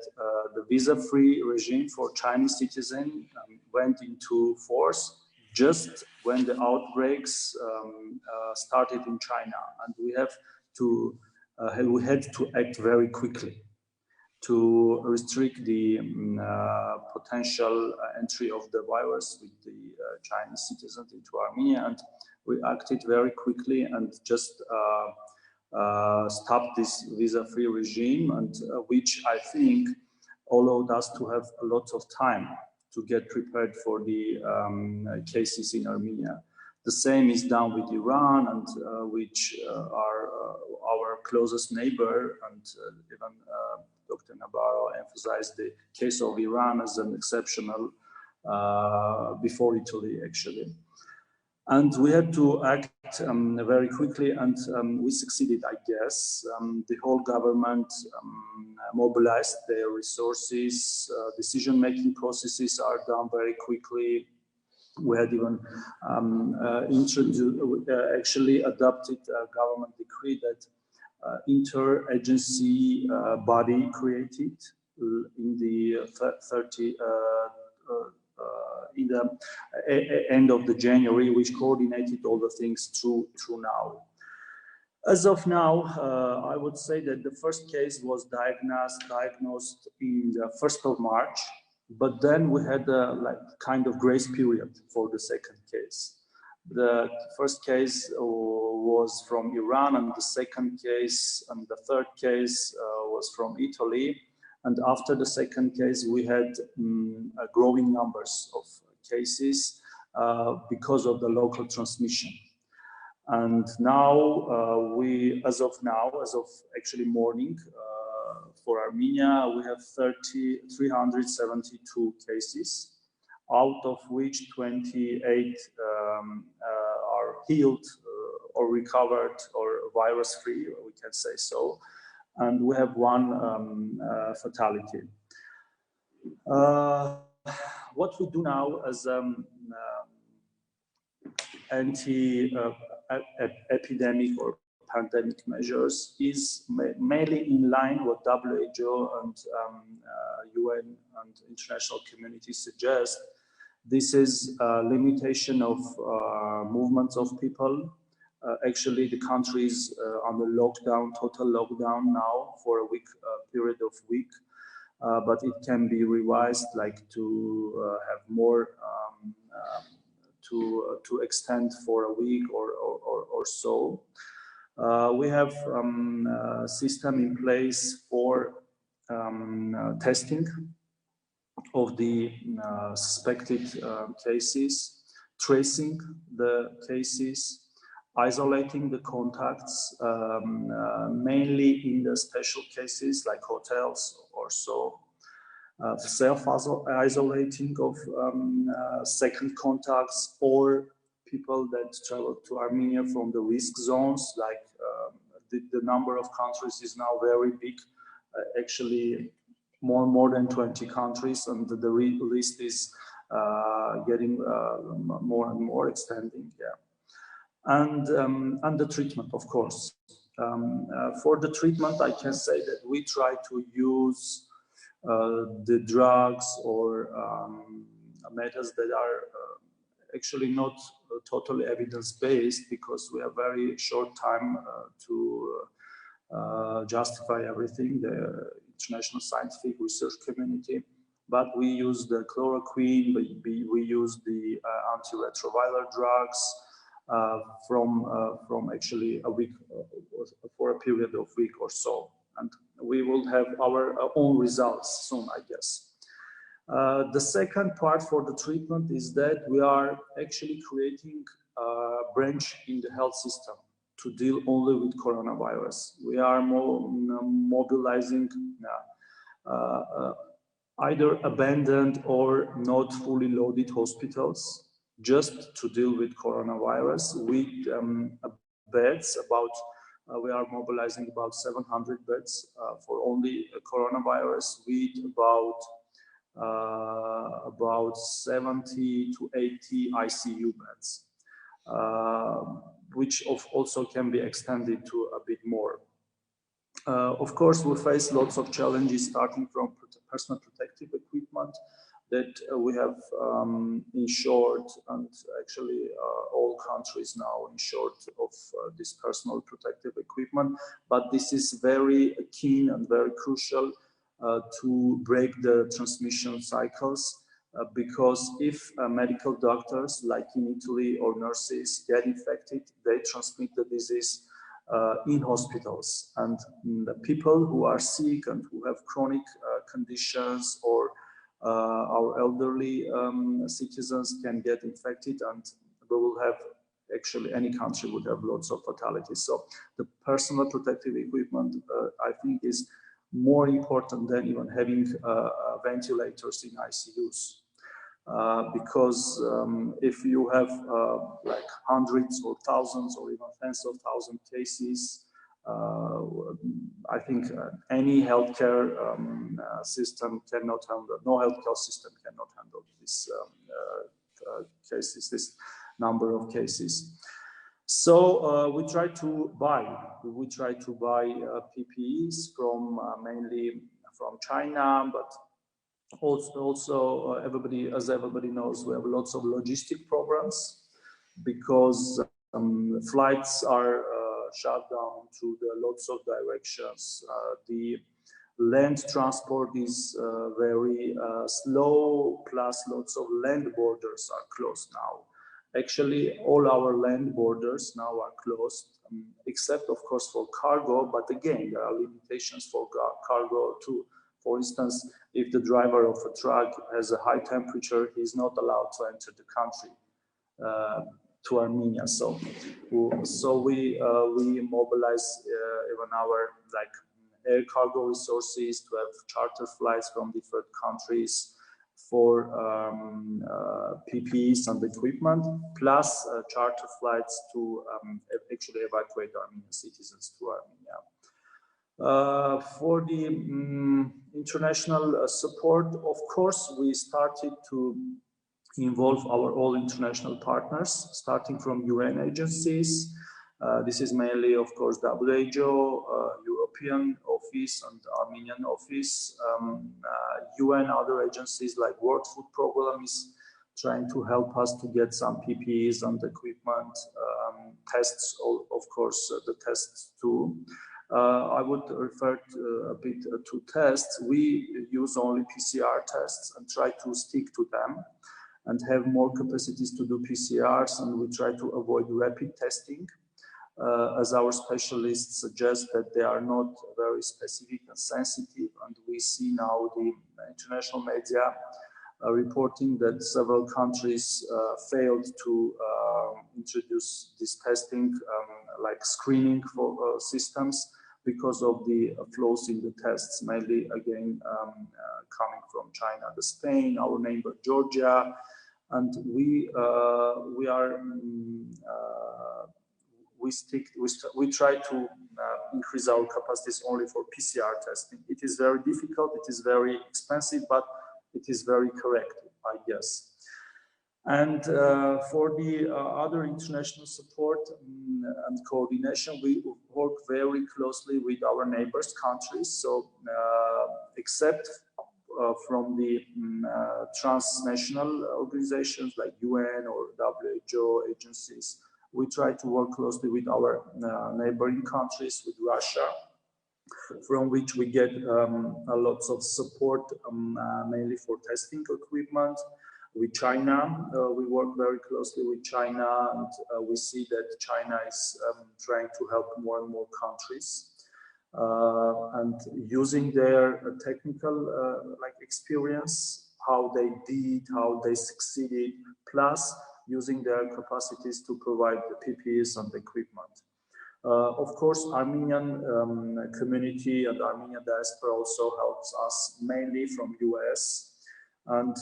the visa-free regime for Chinese citizens went into force just when the outbreaks started in China, and we had to act very quickly to restrict the potential entry of the virus with the Chinese citizens into Armenia, and we acted very quickly and just stopped this visa-free regime, and which I think allowed us to have a lot of time to get prepared for the cases in Armenia. The same is done with Iran, and which are our closest neighbor, and even Dr. Nabarro emphasized the case of Iran as an exceptional before Italy, actually. And we had to act very quickly, and we succeeded, I guess. The whole government mobilized their resources, decision-making processes are done very quickly. We had even actually adopted a government decree that inter-agency body created in the in the end of the January, which coordinated all the things through now. As of now, I would say that the first case was diagnosed in the 1st of March, but then we had a kind of grace period for the second case. The first case was from Iran, and the second case and the third case was from Italy. And after the second case, we had growing numbers of cases because of the local transmission. And now as of actually morning, for Armenia, we have 372 cases, out of which 28 are healed or recovered or virus-free, we can say so. And we have one fatality. What we do now as anti-epidemic or pandemic measures is mainly in line with WHO and UN and international community suggest. This is a limitation of movements of people. Actually, the country is under lockdown, total lockdown now for a period of week, but it can be revised, like to have more, to extend for a week or so. We have a system in place for testing of the suspected cases, tracing the cases, isolating the contacts, mainly in the special cases like hotels or so, self-isolating of second contacts or people that travel to Armenia from the risk zones, like the number of countries is now very big, actually more than 20 countries, and the list is getting more and more extending. Yeah. And the treatment, of course. For the treatment, I can say that we try to use the drugs or methods that are actually not totally evidence-based, because we have very short time to justify everything, the international scientific research community. But we use the chloroquine, we use the antiretroviral drugs, from actually a week for a period of week or so, and we will have our own results soon, I guess. The second part for the treatment is that we are actually creating a branch in the health system to deal only with coronavirus. We are mobilizing either abandoned or not fully loaded hospitals just to deal with coronavirus, with beds. We are mobilizing about 700 beds for only coronavirus, with about 70 to 80 ICU beds, which also can be extended to a bit more. Of course, we face lots of challenges, starting from personal protective equipment that we have insured, and actually all countries now insured of this personal protective equipment. But this is very keen and very crucial to break the transmission cycles, because if medical doctors, like in Italy, or nurses get infected, they transmit the disease in hospitals, and the people who are sick and who have chronic conditions, or our elderly citizens can get infected, and we will have, actually any country would have lots of fatalities. So the personal protective equipment, I think, is more important than even having ventilators in ICUs. Because if you have like hundreds or thousands or even tens of thousands cases, I think any healthcare system cannot handle, no healthcare system cannot handle this cases, this number of cases. So we try to buy PPEs from mainly from China, but also everybody, as everybody knows, we have lots of logistic programs, because flights are shut down to the lots of directions. The land transport is very slow, plus lots of land borders are closed now. Actually, all our land borders now are closed, except of course for cargo, but again, there are limitations for cargo too. For instance, if the driver of a truck has a high temperature, he is not allowed to enter the country, to Armenia. So we mobilize even our air cargo resources to have charter flights from different countries for PPEs and equipment, plus charter flights to actually evacuate Armenian citizens to Armenia. For the international support, of course, we started to involve our all international partners, starting from UN agencies. This is mainly, of course, WHO, European office and Armenian office. UN, other agencies like World Food Program is trying to help us to get some PPEs and equipment, tests, of course, the tests too. I would refer a bit to tests. We use only PCR tests and try to stick to them and have more capacities to do PCRs, and we try to avoid rapid testing, as our specialists suggest that they are not very specific and sensitive, and we see now the international media reporting that several countries failed to introduce this testing, like screening for systems, because of the flaws in the tests, mainly again coming from China, Spain, our neighbor Georgia, and we try to increase our capacities only for PCR testing. It is very difficult, it is very expensive, but it is very correct, I guess. And for the other international support and coordination, we work very closely with our neighbors countries. So except from the transnational organizations like UN or WHO agencies, we try to work closely with our neighboring countries, with Russia, from which we get lots of support, mainly for testing equipment. With China, we work very closely with China, and we see that China is trying to help more and more countries, and using their technical experience, how they did, how they succeeded, plus using their capacities to provide the PPEs and equipment. Of course, Armenian community and Armenian diaspora also helps us, mainly from US. And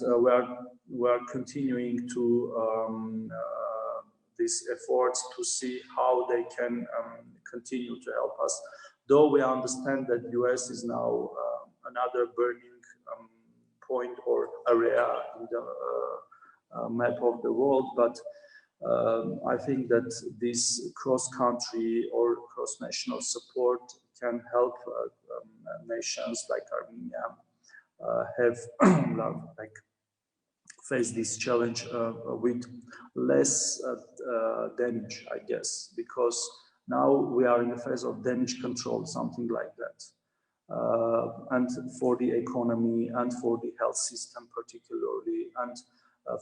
we are continuing to these efforts to see how they can continue to help us. Though we understand that US is now another burning point or area in the map of the world, but I think that this cross-country or cross-national support can help nations like Armenia have like face this challenge with less damage, I guess, because now we are in the phase of damage control, something like that. And for the economy and for the health system particularly, and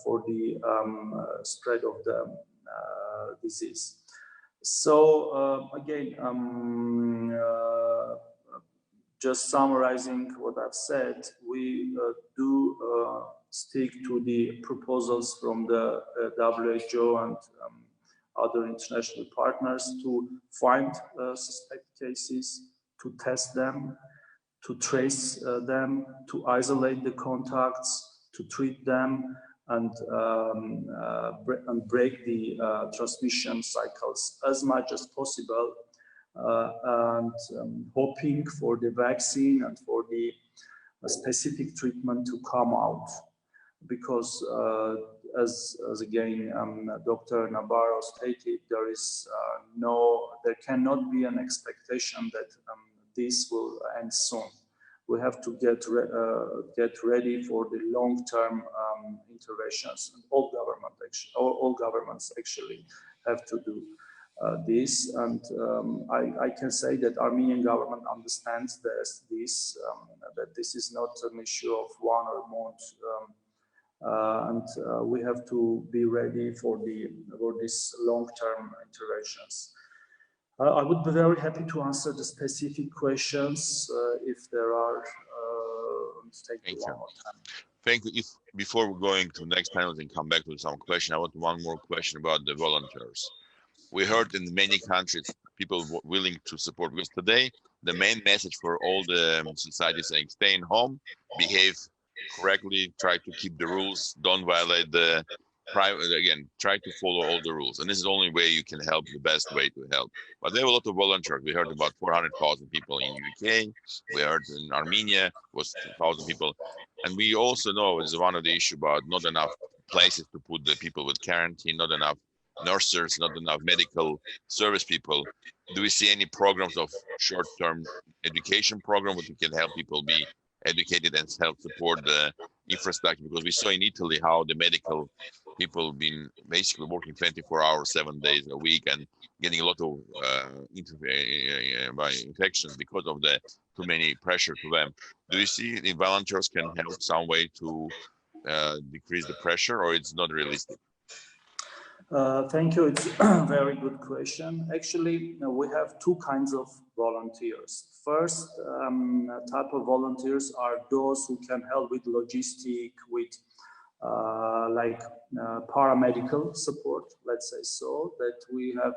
for the spread of the disease. So again, just summarizing what I've said, we do stick to the proposals from the WHO and other international partners to find suspect cases, to test them, to trace them, to isolate the contacts, to treat them, and break the transmission cycles as much as possible, and hoping for the vaccine and for the specific treatment to come out. Because as again Dr. Nabarro stated, there cannot be an expectation that this will end soon. We have to get ready for the long-term interventions, and all governments actually have to do this. And I can say that Armenian government understands this, that this is not an issue of one or month. And we have to be ready for these long-term interventions. I would be very happy to answer the specific questions if there are. Thank you. Thank you. Before we're going to the next panel and come back to some question, I want one more question about the volunteers. We heard in many countries people willing to support, because today the main message for all the societies saying stay in home, behave correctly, try to keep the rules, don't violate the private, again, try to follow all the rules. And this is the only way you can help, the best way to help. But there are a lot of volunteers. We heard about 400,000 people in UK. We heard in Armenia was 2,000 people. And we also know it's one of the issues about not enough places to put the people with quarantine, not enough nurses, not enough medical service people. Do we see any programs of short-term education program where we can help people be educated and help support the infrastructure? Because we saw in Italy how the medical people been basically working 24 hours, 7 days a week, and getting a lot of by infections because of the too many pressure to them. Do you see the volunteers can help some way to decrease the pressure, or it's not realistic? Thank you. It's a very good question. Actually, we have two kinds of volunteers. First type of volunteers are those who can help with logistic, with paramedical support, let's say so, that we have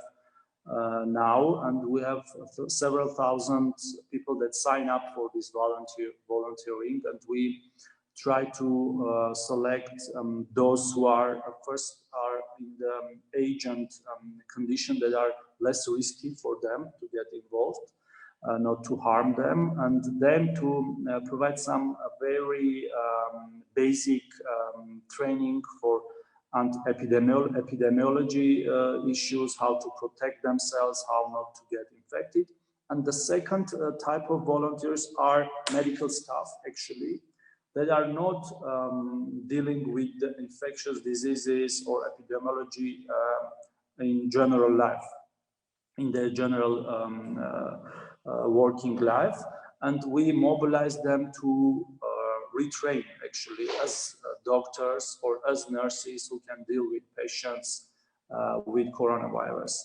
now, and we have several thousand people that sign up for this volunteering, and we try to select those who are in the age and condition that are less risky for them to get involved, not to harm them, and then to provide some very basic training for epidemiology issues, how to protect themselves, how not to get infected. And the second type of volunteers are medical staff, actually, that are not dealing with the infectious diseases or epidemiology in general life, in their general working life. And we mobilize them to retrain, actually, as doctors or as nurses who can deal with patients with coronavirus.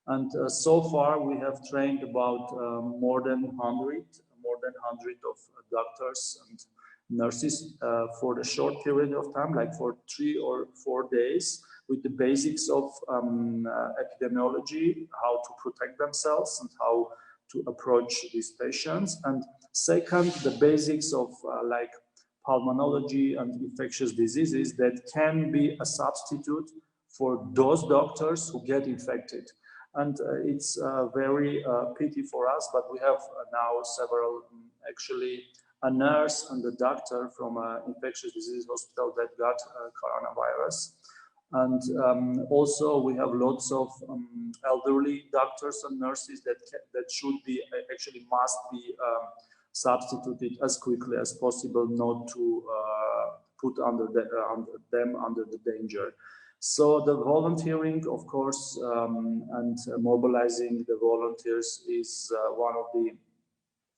And so far, we have trained about more than 100 of doctors and nurses for a short period of time, like for 3 or 4 days, with the basics of epidemiology, how to protect themselves and how to approach these patients. And second, the basics of pulmonology and infectious diseases that can be a substitute for those doctors who get infected. And it's very pity for us, but we have now several, actually, a nurse and a doctor from an infectious disease hospital that got coronavirus. And also we have lots of elderly doctors and nurses that should be, actually must be substituted as quickly as possible, not to put them under the danger. So the volunteering, of course, and mobilizing the volunteers is one of the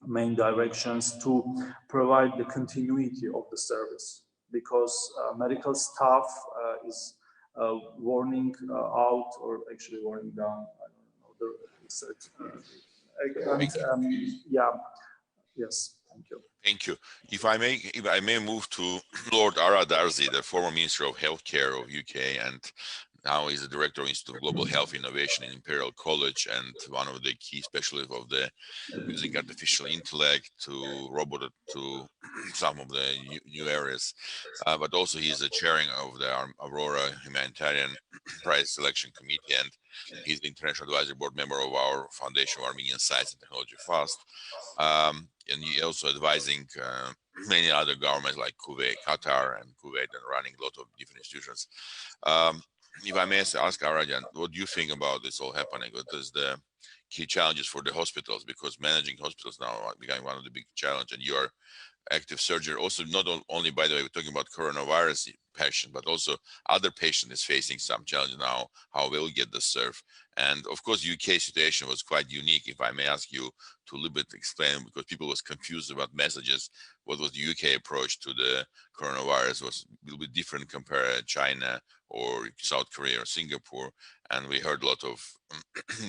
main directions to provide the continuity of the service, because medical staff is warning out, or actually warning down, I don't know the exact, yeah, yes, thank you. Thank you. If I may move to Lord Ara Darzi, the former Minister of Healthcare of UK, and now he's the Director of Institute of Global Health Innovation in Imperial College, and one of the key specialists of the using artificial intellect to robot to some of the new areas. But also he's the chairing of the Aurora Humanitarian Prize Selection Committee, and he's the International Advisory Board member of our Foundation of Armenian Science and Technology FAST. And he also advising many other governments like Kuwait, Qatar, and Kuwait, and running a lot of different institutions. If I may ask Arajan, what do you think about this all happening? What is the key challenges for the hospitals? Because managing hospitals now are becoming one of the big challenges, and you are active surgery. Also, not only, by the way, we're talking about coronavirus patient, but also other patient is facing some challenge now, how we'll get the serve. And of course, UK situation was quite unique. If I may ask you to a little bit explain, because people was confused about messages, what was the UK approach to the coronavirus was a little bit different compared to China or South Korea or Singapore. And we heard a lot of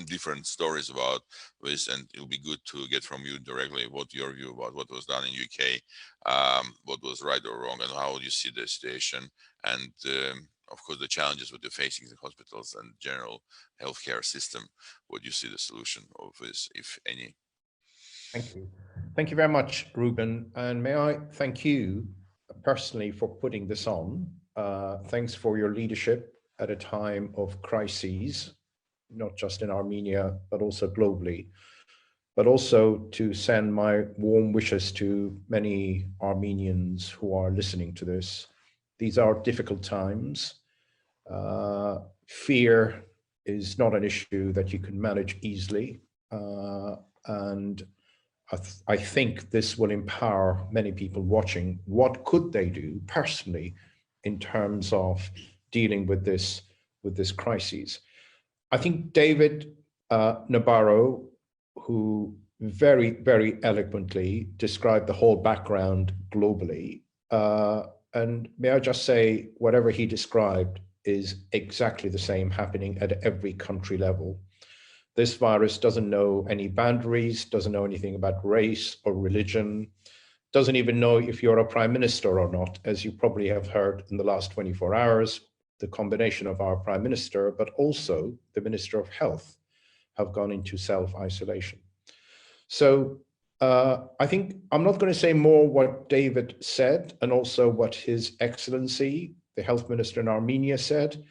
different stories about this, and it'll be good to get from you directly what your view about what was done in UK, what was right or wrong, and how you see the situation, and of course the challenges with the facing the hospitals and general healthcare system. What do you see the solution of this, if any? Thank you. Thank you very much, Ruben. And may I thank you personally for putting this on. Thanks for your leadership at a time of crises, not just in Armenia, but also globally. But also to send my warm wishes to many Armenians who are listening to this. These are difficult times. Fear is not an issue that you can manage easily. And I think this will empower many people watching. What could they do personally in terms of dealing with this crisis? I think David Nabarro, who very, very eloquently described the whole background globally. And may I just say, whatever he described is exactly the same happening at every country level. This virus doesn't know any boundaries, doesn't know anything about race or religion, doesn't even know if you're a prime minister or not, as you probably have heard in the last 24 hours. The combination of our prime minister, but also the Minister of Health, have gone into self-isolation. So I think I'm not going to say more what David said, and also what His Excellency, the Health Minister in Armenia, said.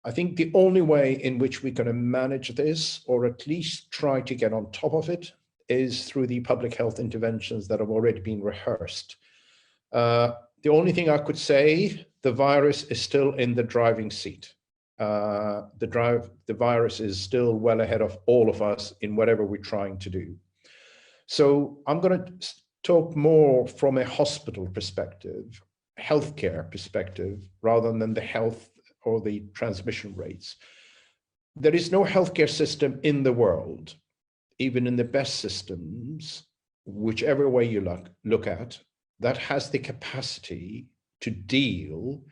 I think the only way in which we're going to manage this, or at least try to get on top of it, is through the public health interventions that have already been rehearsed. The only thing I could say, the virus is still in the driving seat. The virus is still well ahead of all of us in whatever we're trying to do. So I'm going to talk more from a hospital perspective, healthcare perspective, rather than the health or the transmission rates. There is no healthcare system in the world, even in the best systems, whichever way you look at, that has the capacity to deal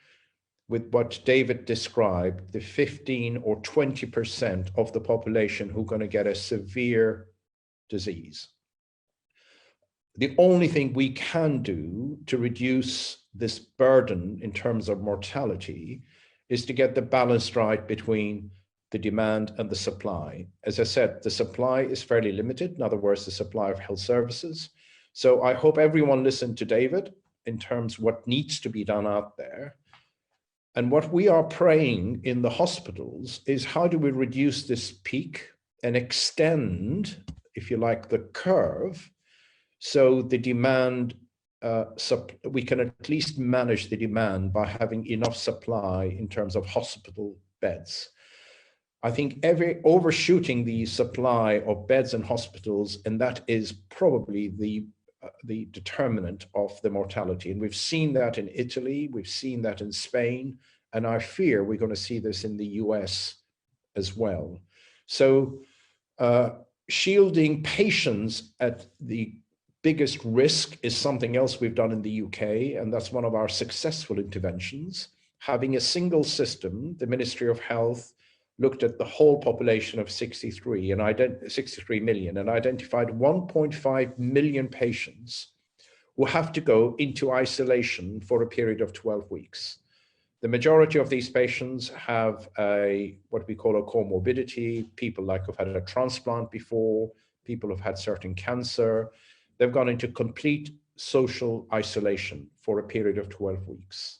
with what David described, the 15 or 20% of the population who are going to get a severe disease. The only thing we can do to reduce this burden in terms of mortality is to get the balance right between the demand and the supply. As I said, the supply is fairly limited. In other words, the supply of health services. So I hope everyone listened to David in terms of what needs to be done out there. And what we are praying in the hospitals is, how do we reduce this peak and extend, if you like, the curve, so the demand we can at least manage the demand by having enough supply in terms of hospital beds. I think overshooting the supply of beds in hospitals, and that is probably the determinant of the mortality. And we've seen that in Italy, we've seen that in Spain, and I fear we're going to see this in the US as well. So shielding patients at the biggest risk is something else we've done in the UK, and that's one of our successful interventions. Having a single system, the Ministry of Health looked at the whole population of 63 million and identified 1.5 million patients who have to go into isolation for a period of 12 weeks. The majority of these patients have what we call a comorbidity, people like who've had a transplant before, people who've had certain cancer. They've gone into complete social isolation for a period of 12 weeks.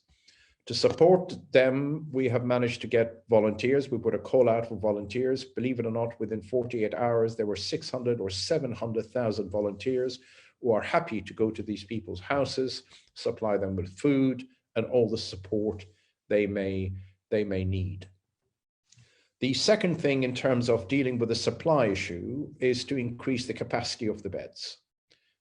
To support them, we have managed to get volunteers. We put a call out for volunteers. Believe it or not, within 48 hours, there were 600 or 700,000 volunteers who are happy to go to these people's houses, supply them with food and all the support they may need. The second thing in terms of dealing with the supply issue is to increase the capacity of the beds.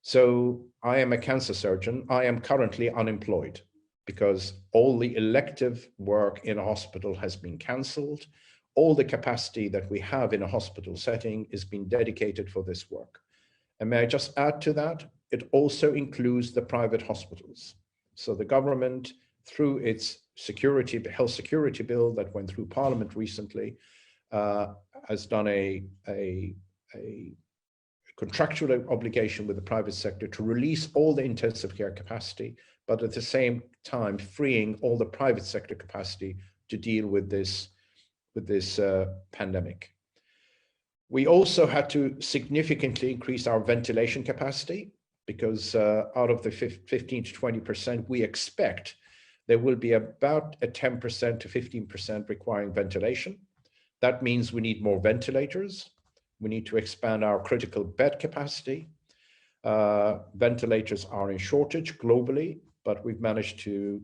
So I am a cancer surgeon. I am currently unemployed because all the elective work in a hospital has been cancelled. All the capacity that we have in a hospital setting is being dedicated for this work. And may I just add to that, it also includes the private hospitals. So the government, through its health security bill that went through Parliament recently, has done a contractual obligation with the private sector to release all the intensive care capacity, but at the same time freeing all the private sector capacity to deal with this pandemic. We also had to significantly increase our ventilation capacity because out of the 15 to 20%, we expect there will be about a 10% to 15% requiring ventilation. That means we need more ventilators. We need to expand our critical bed capacity. Ventilators are in shortage globally, but we've managed to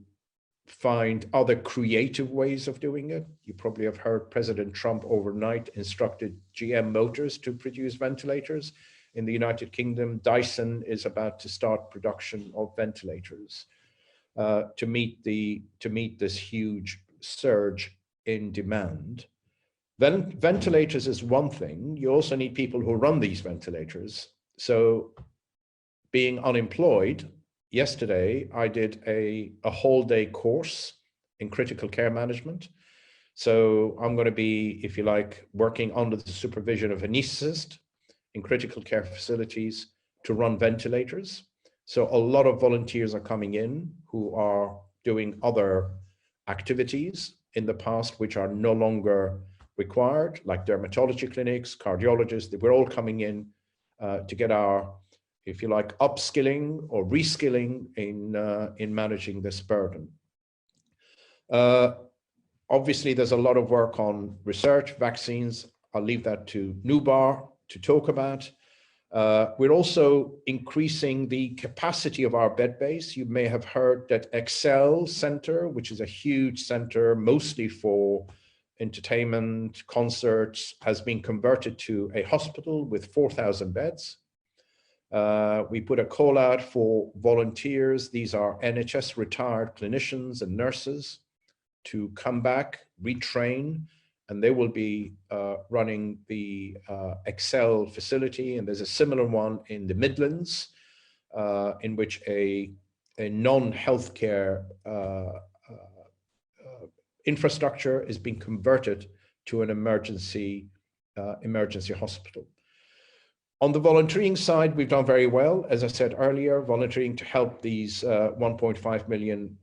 find other creative ways of doing it. You probably have heard President Trump overnight instructed GM Motors to produce ventilators. In the United Kingdom, Dyson is about to start production of ventilators to meet this huge surge in demand. Ventilators is one thing. You also need people who run these ventilators. So being unemployed, yesterday I did a whole day course in critical care management. So I'm going to be, if you like, working under the supervision of an anesthetist in critical care facilities to run ventilators. So a lot of volunteers are coming in who are doing other activities in the past which are no longer required, like dermatology clinics, cardiologists. We're all coming in to get our, if you like, upskilling or reskilling in managing this burden. Obviously, there's a lot of work on research, vaccines. I'll leave that to Nubar to talk about. We're also increasing the capacity of our bed base. You may have heard that Excel Center, which is a huge center mostly for entertainment, concerts, has been converted to a hospital with 4,000 beds. We put a call out for volunteers. These are NHS retired clinicians and nurses to come back, retrain, and they will be running the Excel facility. And there's a similar one in the Midlands in which a non-healthcare infrastructure is being converted to an emergency hospital. On the volunteering side, we've done very well. As I said earlier, volunteering to help these 1.5 million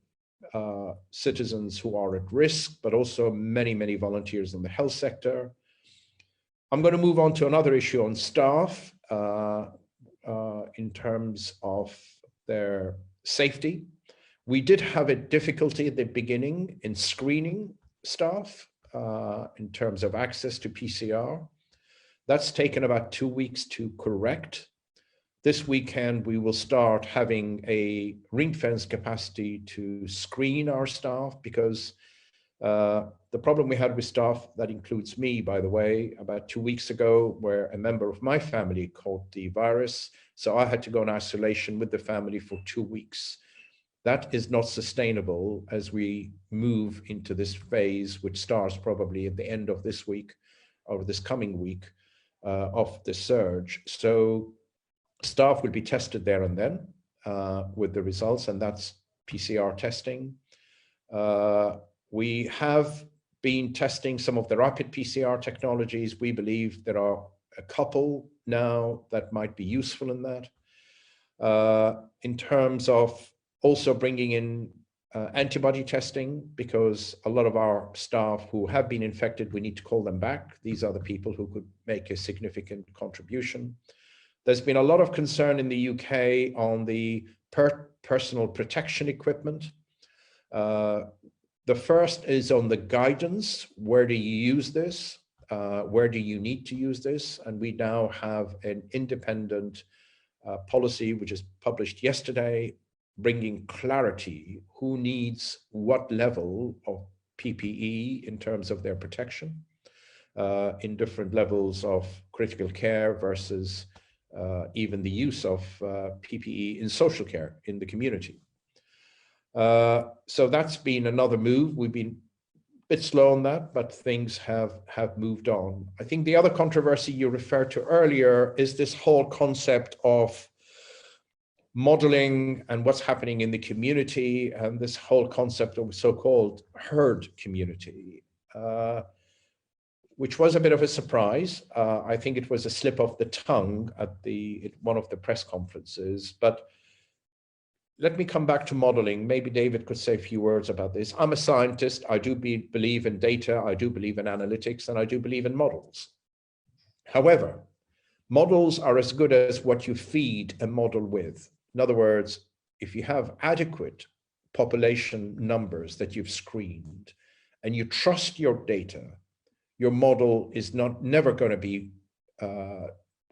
citizens who are at risk, but also many, many volunteers in the health sector. I'm going to move on to another issue on staff in terms of their safety. We did have a difficulty at the beginning in screening staff in terms of access to PCR. That's taken about 2 weeks to correct. this weekend, we will start having a ring-fence capacity to screen our staff, because the problem we had with staff, that includes me, by the way, about 2 weeks ago, where a member of my family caught the virus. So I had to go in isolation with the family for 2 weeks. That is not sustainable as we move into this phase, which starts probably at the end of this week or this coming week of the surge. So staff will be tested there and then with the results, and that's PCR testing. We have been testing some of the rapid PCR technologies. We believe there are a couple now that might be useful in that. In terms of also bringing in antibody testing, because a lot of our staff who have been infected, we need to call them back. These are the people who could make a significant contribution. There's been a lot of concern in the UK on the personal protection equipment. The first is on the guidance. Where do you use this? Where do you need to use this? And we now have an independent policy, which is published yesterday, bringing clarity, who needs what level of PPE in terms of their protection in different levels of critical care versus even the use of PPE in social care in the community. So that's been another move. We've been a bit slow on that, but things have moved on. I think the other controversy you referred to earlier is this whole concept of modeling and what's happening in the community, and this whole concept of so-called herd community, which was a bit of a surprise. I think it was a slip of the tongue at one of the press conferences, but let me come back to modeling. Maybe David could say a few words about this. I'm a scientist. I do believe in data. I do believe in analytics, and I do believe in models. However, models are as good as what you feed a model with. In other words, if you have adequate population numbers that you've screened and you trust your data, your model is never going to be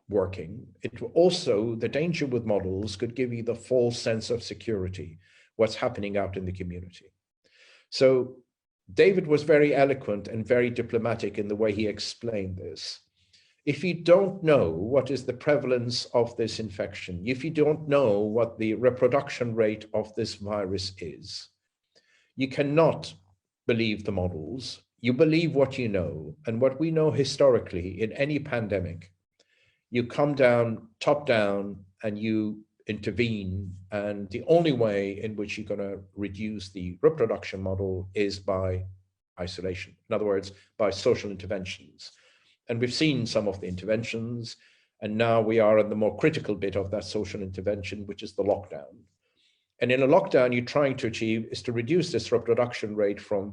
working. It will also, the danger with models could give you the false sense of security, what's happening out in the community. So David was very eloquent and very diplomatic in the way he explained this. If you don't know what is the prevalence of this infection, if you don't know what the reproduction rate of this virus is, you cannot believe the models. You believe what you know, and what we know historically in any pandemic, you come down, top down, and you intervene. And the only way in which you're going to reduce the reproduction model is by isolation. In other words, by social interventions. And we've seen some of the interventions, and now we are in the more critical bit of that social intervention, which is the lockdown. And in a lockdown, you're trying to achieve is to reduce this reproduction rate from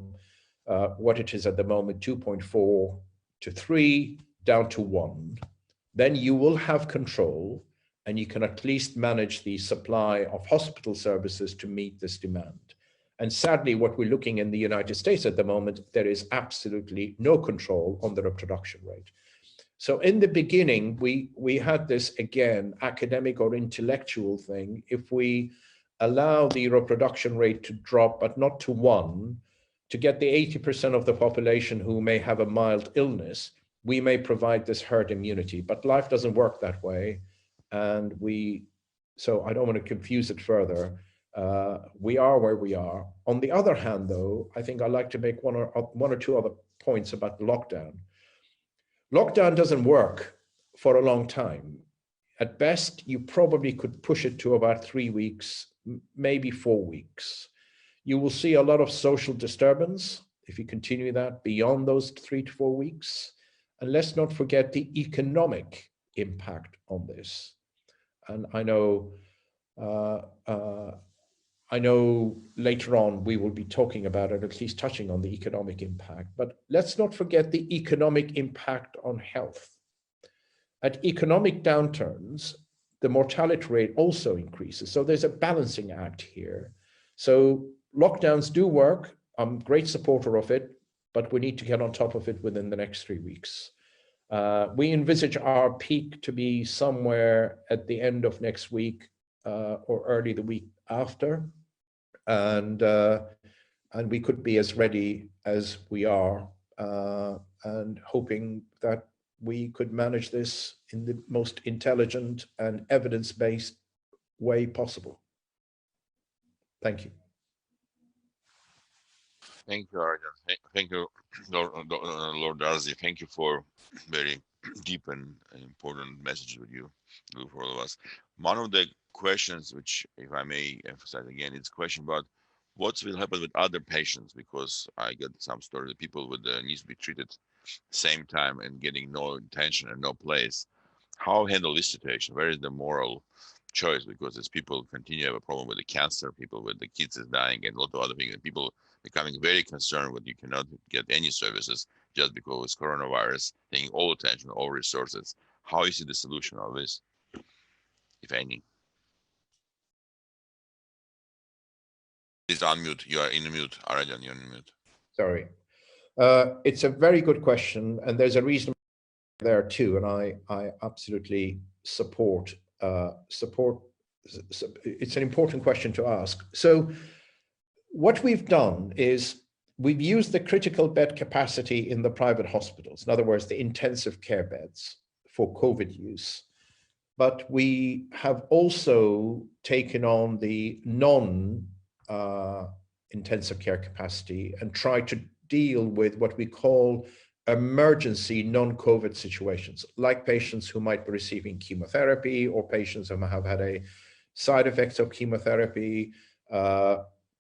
what it is at the moment, 2.4 to 3, down to 1. Then you will have control, and you can at least manage the supply of hospital services to meet this demand. And sadly, what we're looking in the United States at the moment, there is absolutely no control on the reproduction rate. So in the beginning, we had this, again, academic or intellectual thing. If we allow the reproduction rate to drop, but not to 1, to get the 80% of the population who may have a mild illness, we may provide this herd immunity, but life doesn't work that way. And so I don't want to confuse it further. We are where we are. On the other hand, though, I think I'd like to make one or two other points about the lockdown. Lockdown doesn't work for a long time. At best, you probably could push it to about 3 weeks, maybe 4 weeks. You will see a lot of social disturbance if you continue that beyond those 3 to 4 weeks. And let's not forget the economic impact on this. And I know later on we will be talking about it, at least touching on the economic impact, but let's not forget the economic impact on health. At economic downturns, the mortality rate also increases. So there's a balancing act here. So lockdowns do work. I'm a great supporter of it, but we need to get on top of it within the next 3 weeks. We envisage our peak to be somewhere at the end of next week or early the week after, and we could be as ready as we are, and hoping that we could manage this in the most intelligent and evidence-based way possible. Thank you. Thank you, Arjan. Thank you, Lord Darcy. Thank you for very deep and important messages with you do for all of us. One of the questions, which, if I may emphasize again, it's a question about what will happen with other patients, because I get some stories of people with needs to be treated same time and getting no attention and no place. How handle this situation? Where is the moral choice? Because as people continue to have a problem with the cancer, people with the kids is dying, and a lot of other things, and people becoming very concerned when you cannot get any services just because it's coronavirus, taking all attention, all resources. How you see the solution of this, if any? Please unmute. You are in mute, Arajan. You're in mute. Sorry. It's a very good question, and there's a reason there too, and I absolutely support. It's an important question to ask. So what we've done is we've used the critical bed capacity in the private hospitals, in other words, the intensive care beds for COVID use. But we have also taken on the non-intensive care capacity and tried to deal with what we call emergency non-COVID situations, like patients who might be receiving chemotherapy or patients who have had a side effects of chemotherapy.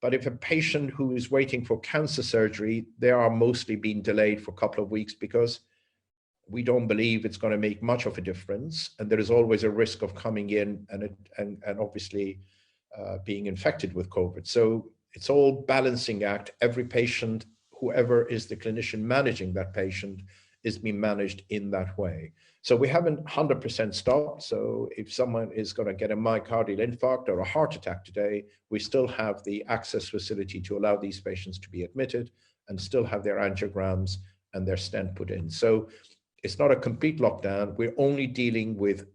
But if a patient who is waiting for cancer surgery, they are mostly being delayed for a couple of weeks because we don't believe it's going to make much of a difference. And there is always a risk of coming in and obviously being infected with COVID. So it's all balancing act. Every patient, whoever is the clinician managing that patient, is being managed in that way. So we haven't 100% stopped. So if someone is going to get a myocardial infarct or a heart attack today, we still have the access facility to allow these patients to be admitted and still have their angiograms and their stent put in. So it's not a complete lockdown. We're only dealing with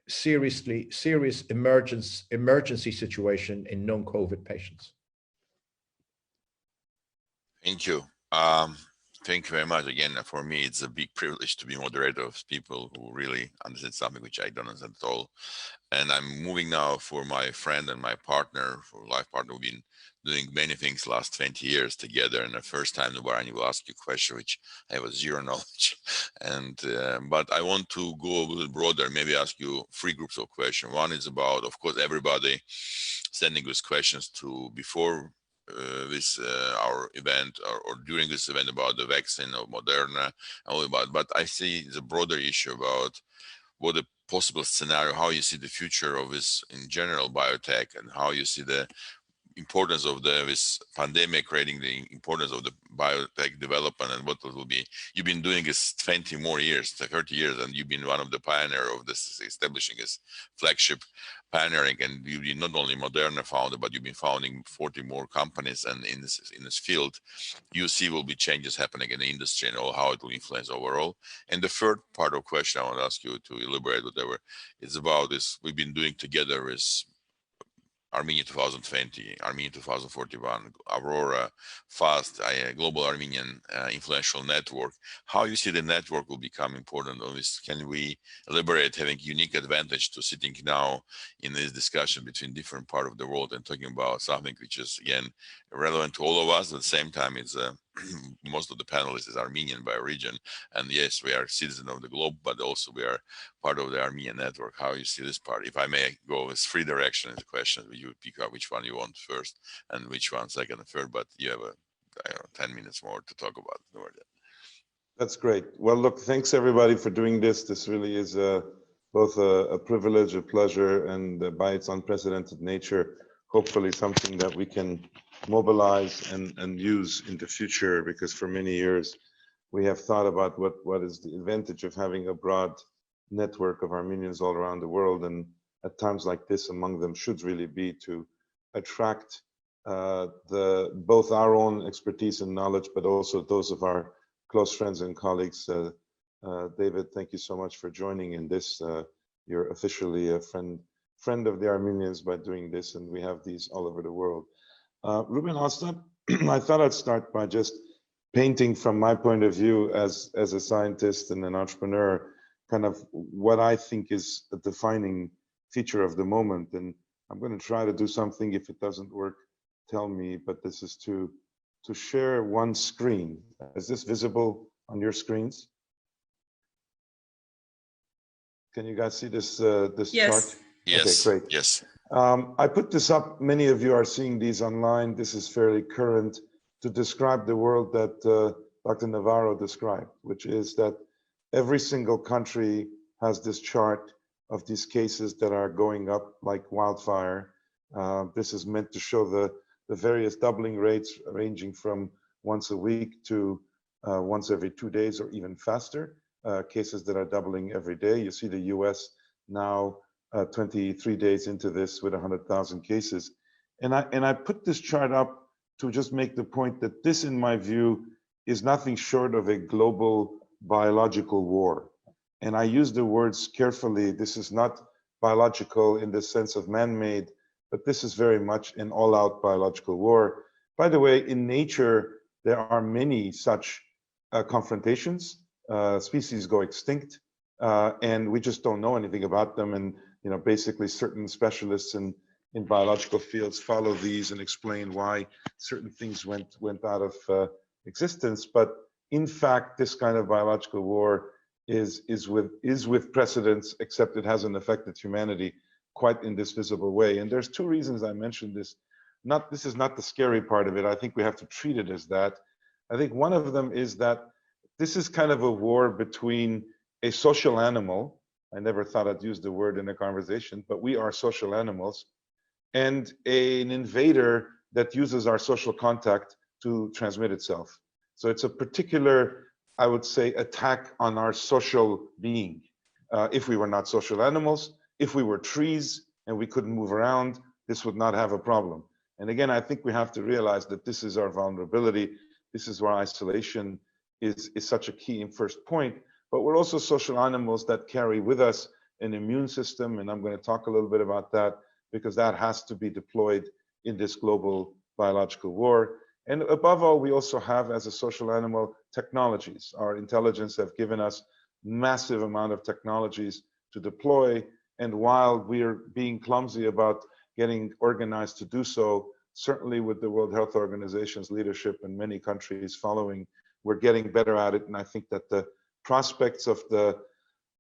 serious emergency situation in non-COVID patients. Thank you. Thank you very much. Again, for me, it's a big privilege to be moderator of people who really understand something which I don't understand at all. And I'm moving now for my friend and my partner, for life partner. We've been doing many things last 20 years together. And the first time, Nubarani will ask you a question which I have zero knowledge. And but I want to go a little broader, maybe ask you 3 groups of questions. One is about, of course, everybody sending us questions to before our event or during this event about the vaccine of Moderna, all about, but I see the broader issue about what the possible scenario, how you see the future of this in general biotech, and how you see the importance of this pandemic, creating the importance of the biotech development, and what will be. You've been doing this 20 more years, 30 years, and you've been one of the pioneer of this, establishing this flagship pioneering, and you've been not only Moderna founder, but you've been founding 40 more companies, and in this field, you see will be changes happening in the industry and all, how it will influence overall. And the third part of question I want to ask you to elaborate whatever is about this. We've been doing together is Armenia 2020, Armenia 2041, Aurora, FAST, Global Armenian Influential Network. How you see the network will become important on this? Can we elaborate, having unique advantage to sitting now in this discussion between different part of the world and talking about something which is, again, relevant to all of us. At the same time, it's most of the panelists is Armenian by origin. And yes, we are citizens of the globe, but also we are part of the Armenian network. How you see this part? If I may go with 3 directions, the question, you would pick out which one you want first and which one second and third, but you have I don't know, 10 minutes more to talk about it. That's great. Well, look, thanks everybody for doing this. This really is both a privilege, a pleasure, and by its unprecedented nature, hopefully something that we can mobilize and use in the future, because for many years we have thought about what is the advantage of having a broad network of Armenians all around the world, and at times like this, among them should really be to attract both our own expertise and knowledge, but also those of our close friends and colleagues David, thank you so much for joining in this. You're officially a friend of the Armenians by doing this, and we have these all over the world. Ruben, I'll start. I thought I'd start by just painting from my point of view as a scientist and an entrepreneur, kind of what I think is a defining feature of the moment. And I'm going to try to do something. If it doesn't work, tell me, but this is to share one screen. Is this visible on your screens? Can you guys see this this Yes. chart? Yes. Okay, great. Yes. I put this up. Many of you are seeing these online. This is fairly current to describe the world that Dr. Navarro described, which is that every single country has this chart of these cases that are going up like wildfire. This is meant to show the various doubling rates ranging from once a week to once every 2 days or even faster. Cases that are doubling every day. You see the US now 23 days into this with 100,000 cases. And I put this chart up to just make the point that this, in my view, is nothing short of a global biological war. And I use the words carefully. This is not biological in the sense of man-made, but this is very much an all-out biological war. By the way, in nature, there are many such confrontations. Species go extinct, and we just don't know anything about them. And basically, certain specialists in biological fields follow these and explain why certain things went out of existence. But in fact, this kind of biological war is with precedence, except it hasn't affected humanity quite in this visible way. And there's two reasons I mentioned this. This is not the scary part of it. I think we have to treat it as that. I think one of them is that this is kind of a war between a social animal. I never thought I'd use the word in a conversation, but we are social animals, and an invader that uses our social contact to transmit itself. So it's a particular, I would say, attack on our social being. If we were not social animals, if we were trees and we couldn't move around, this would not have a problem. And again, I think we have to realize that this is our vulnerability. This is where isolation is such a key and first point. But we're also social animals that carry with us an immune system. And I'm going to talk a little bit about that, because that has to be deployed in this global biological war. And above all, we also have, as a social animal, technologies. Our intelligence have given us massive amount of technologies to deploy. And while we're being clumsy about getting organized to do so, certainly with the World Health Organization's leadership in many countries following, we're getting better at it. And I think that the prospects of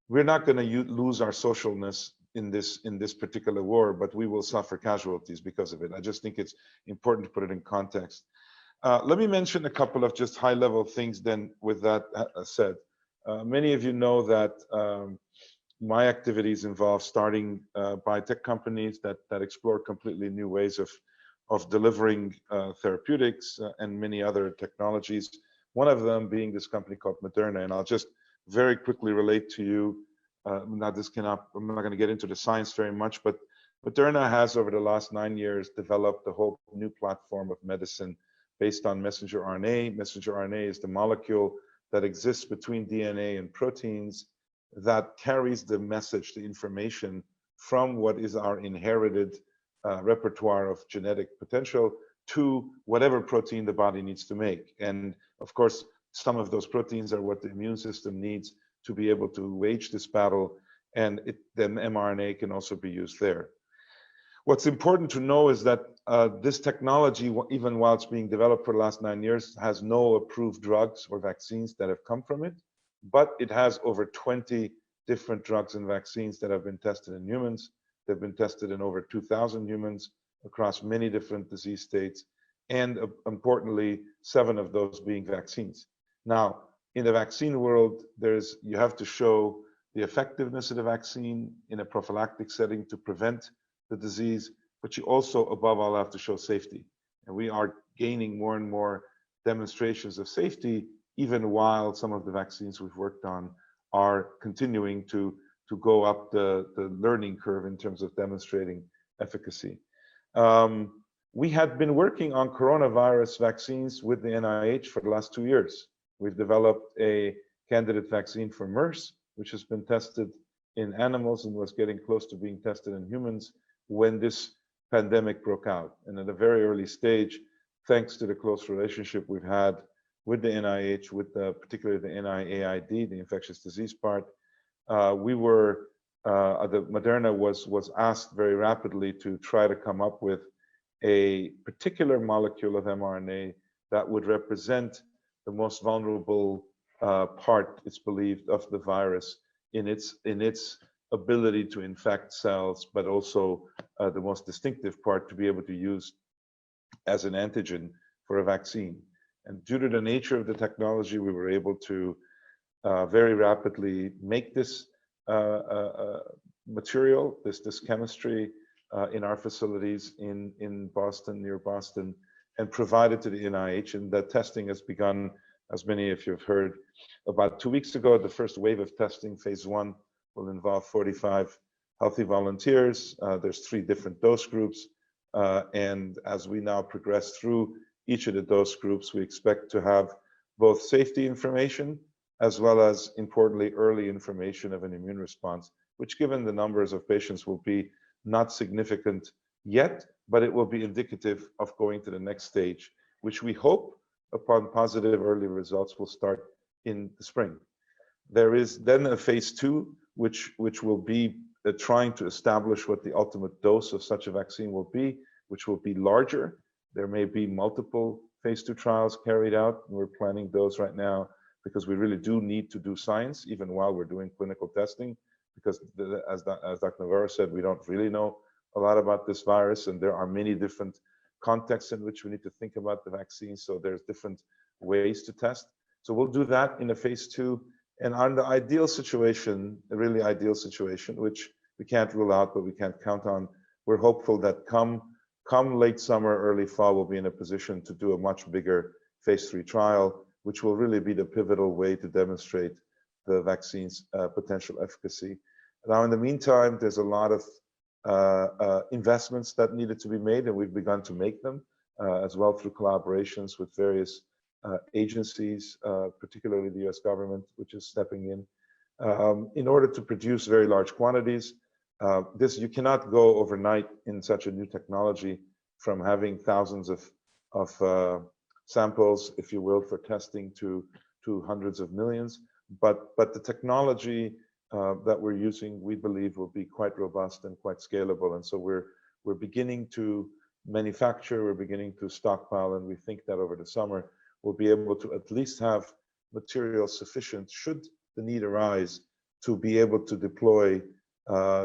we're not going to lose our socialness in this particular war, but we will suffer casualties because of it. I just think it's important to put it in context. Let me mention a couple of just high-level things then with that said. Many of you know that my activities involve starting biotech companies that explore completely new ways of delivering therapeutics and many other technologies. One of them being this company called Moderna, and I'll just very quickly relate to you. I'm not going to get into the science very much, but Moderna has, over the last 9 years, developed a whole new platform of medicine based on messenger RNA. Messenger RNA is the molecule that exists between DNA and proteins that carries the message, the information from what is our inherited repertoire of genetic potential to whatever protein the body needs to make. And of course, some of those proteins are what the immune system needs to be able to wage this battle, and then mRNA can also be used there. What's important to know is that this technology, even while it's being developed for the last 9 years, has no approved drugs or vaccines that have come from it, but it has over 20 different drugs and vaccines that have been tested in humans. They've been tested in over 2,000 humans across many different disease states, and importantly, 7 of those being vaccines. Now, in the vaccine world, you have to show the effectiveness of the vaccine in a prophylactic setting to prevent the disease, but you also, above all, have to show safety. And we are gaining more and more demonstrations of safety, even while some of the vaccines we've worked on are continuing to go up the learning curve in terms of demonstrating efficacy. We had been working on coronavirus vaccines with the NIH for the last 2 years. We've developed a candidate vaccine for MERS, which has been tested in animals and was getting close to being tested in humans when this pandemic broke out. And at a very early stage, thanks to the close relationship we've had with the NIH, with particularly the NIAID, the infectious disease part, Moderna was asked very rapidly to try to come up with a particular molecule of mRNA that would represent the most vulnerable part, it's believed, of the virus in its ability to infect cells, but also the most distinctive part to be able to use as an antigen for a vaccine. And due to the nature of the technology, we were able to very rapidly make this material, this chemistry in our facilities in Boston, near Boston, and provide it to the NIH. And that testing has begun, as many of you have heard, about 2 weeks ago. The first wave of testing, phase 1, will involve 45 healthy volunteers. There's 3 different dose groups. And as we now progress through each of the dose groups, we expect to have both safety information as well as, importantly, early information of an immune response, which, given the numbers of patients, will be not significant yet, but it will be indicative of going to the next stage, which we hope, upon positive early results, will start in the spring. There is then a phase 2, which will be trying to establish what the ultimate dose of such a vaccine will be, which will be larger. There may be multiple phase 2 trials carried out. We're planning those right now because we really do need to do science, even while we're doing clinical testing, because as Dr. Navarro said, we don't really know a lot about this virus, and there are many different contexts in which we need to think about the vaccine. So there's different ways to test. So we'll do that in a phase 2. And on the ideal situation, a really ideal situation, which we can't rule out, but we can't count on, we're hopeful that come late summer, early fall, we'll be in a position to do a much bigger phase 3 trial, which will really be the pivotal way to demonstrate the vaccine's potential efficacy. Now, in the meantime, there's a lot of investments that needed to be made, and we've begun to make them as well through collaborations with various agencies, particularly the US government, which is stepping in order to produce very large quantities. You cannot go overnight in such a new technology from having thousands of samples, if you will, for testing to hundreds of millions. But the technology that we're using, we believe, will be quite robust and quite scalable. And so we're beginning to manufacture, we're beginning to stockpile, and we think that over the summer, we'll be able to at least have material sufficient, should the need arise, to be able to deploy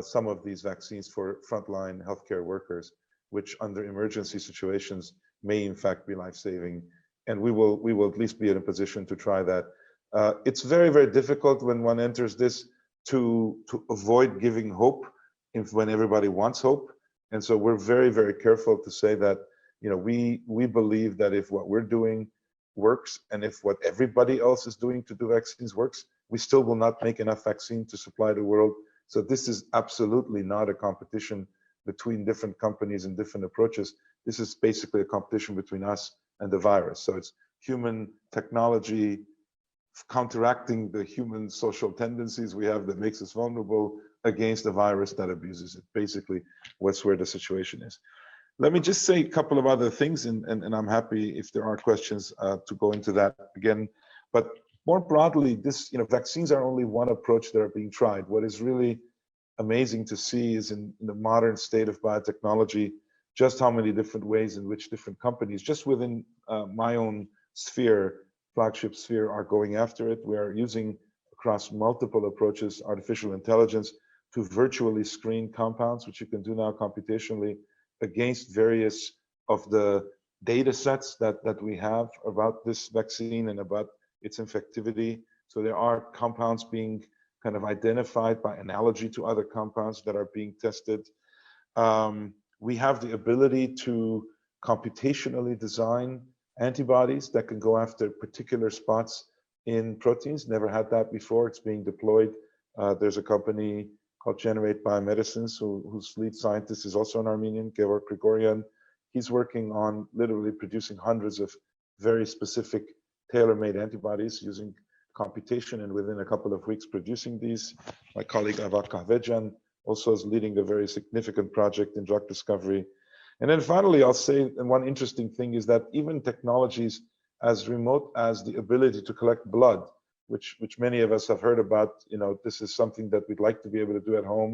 some of these vaccines for frontline healthcare workers, which under emergency situations may in fact be life-saving. And we will at least be in a position to try that. It's very, very difficult when one enters this to avoid giving hope when everybody wants hope. And so we're very, very careful to say that, you know, we believe that if what we're doing works, and if what everybody else is doing to do vaccines works, we still will not make enough vaccine to supply the world. So this is absolutely not a competition between different companies and different approaches. This is basically a competition between us and the virus. So it's human technology counteracting the human social tendencies we have that makes us vulnerable against a virus that abuses it. Basically, what's where the situation is. Let me just say a couple of other things, and I'm happy if there are questions to go into that again. But more broadly, vaccines are only one approach that are being tried. What is really amazing to see is in the modern state of biotechnology, just how many different ways in which different companies, just within my own sphere, flagship sphere, are going after it. We are using, across multiple approaches, artificial intelligence to virtually screen compounds, which you can do now computationally, against various of the data sets that we have about this vaccine and about its infectivity. So there are compounds being kind of identified by analogy to other compounds that are being tested. We have the ability to computationally design antibodies that can go after particular spots in proteins. Never had that before. It's being deployed. There's a company called Generate Biomedicines, whose lead scientist is also an Armenian, Georg Grigoryan. He's working on literally producing hundreds of very specific tailor-made antibodies using computation, and within a couple of weeks producing these. My colleague Avak Kahvejan also is leading a very significant project in drug discovery. And then finally, I'll say, and one interesting thing is that even technologies as remote as the ability to collect blood, which many of us have heard about, this is something that we'd like to be able to do at home.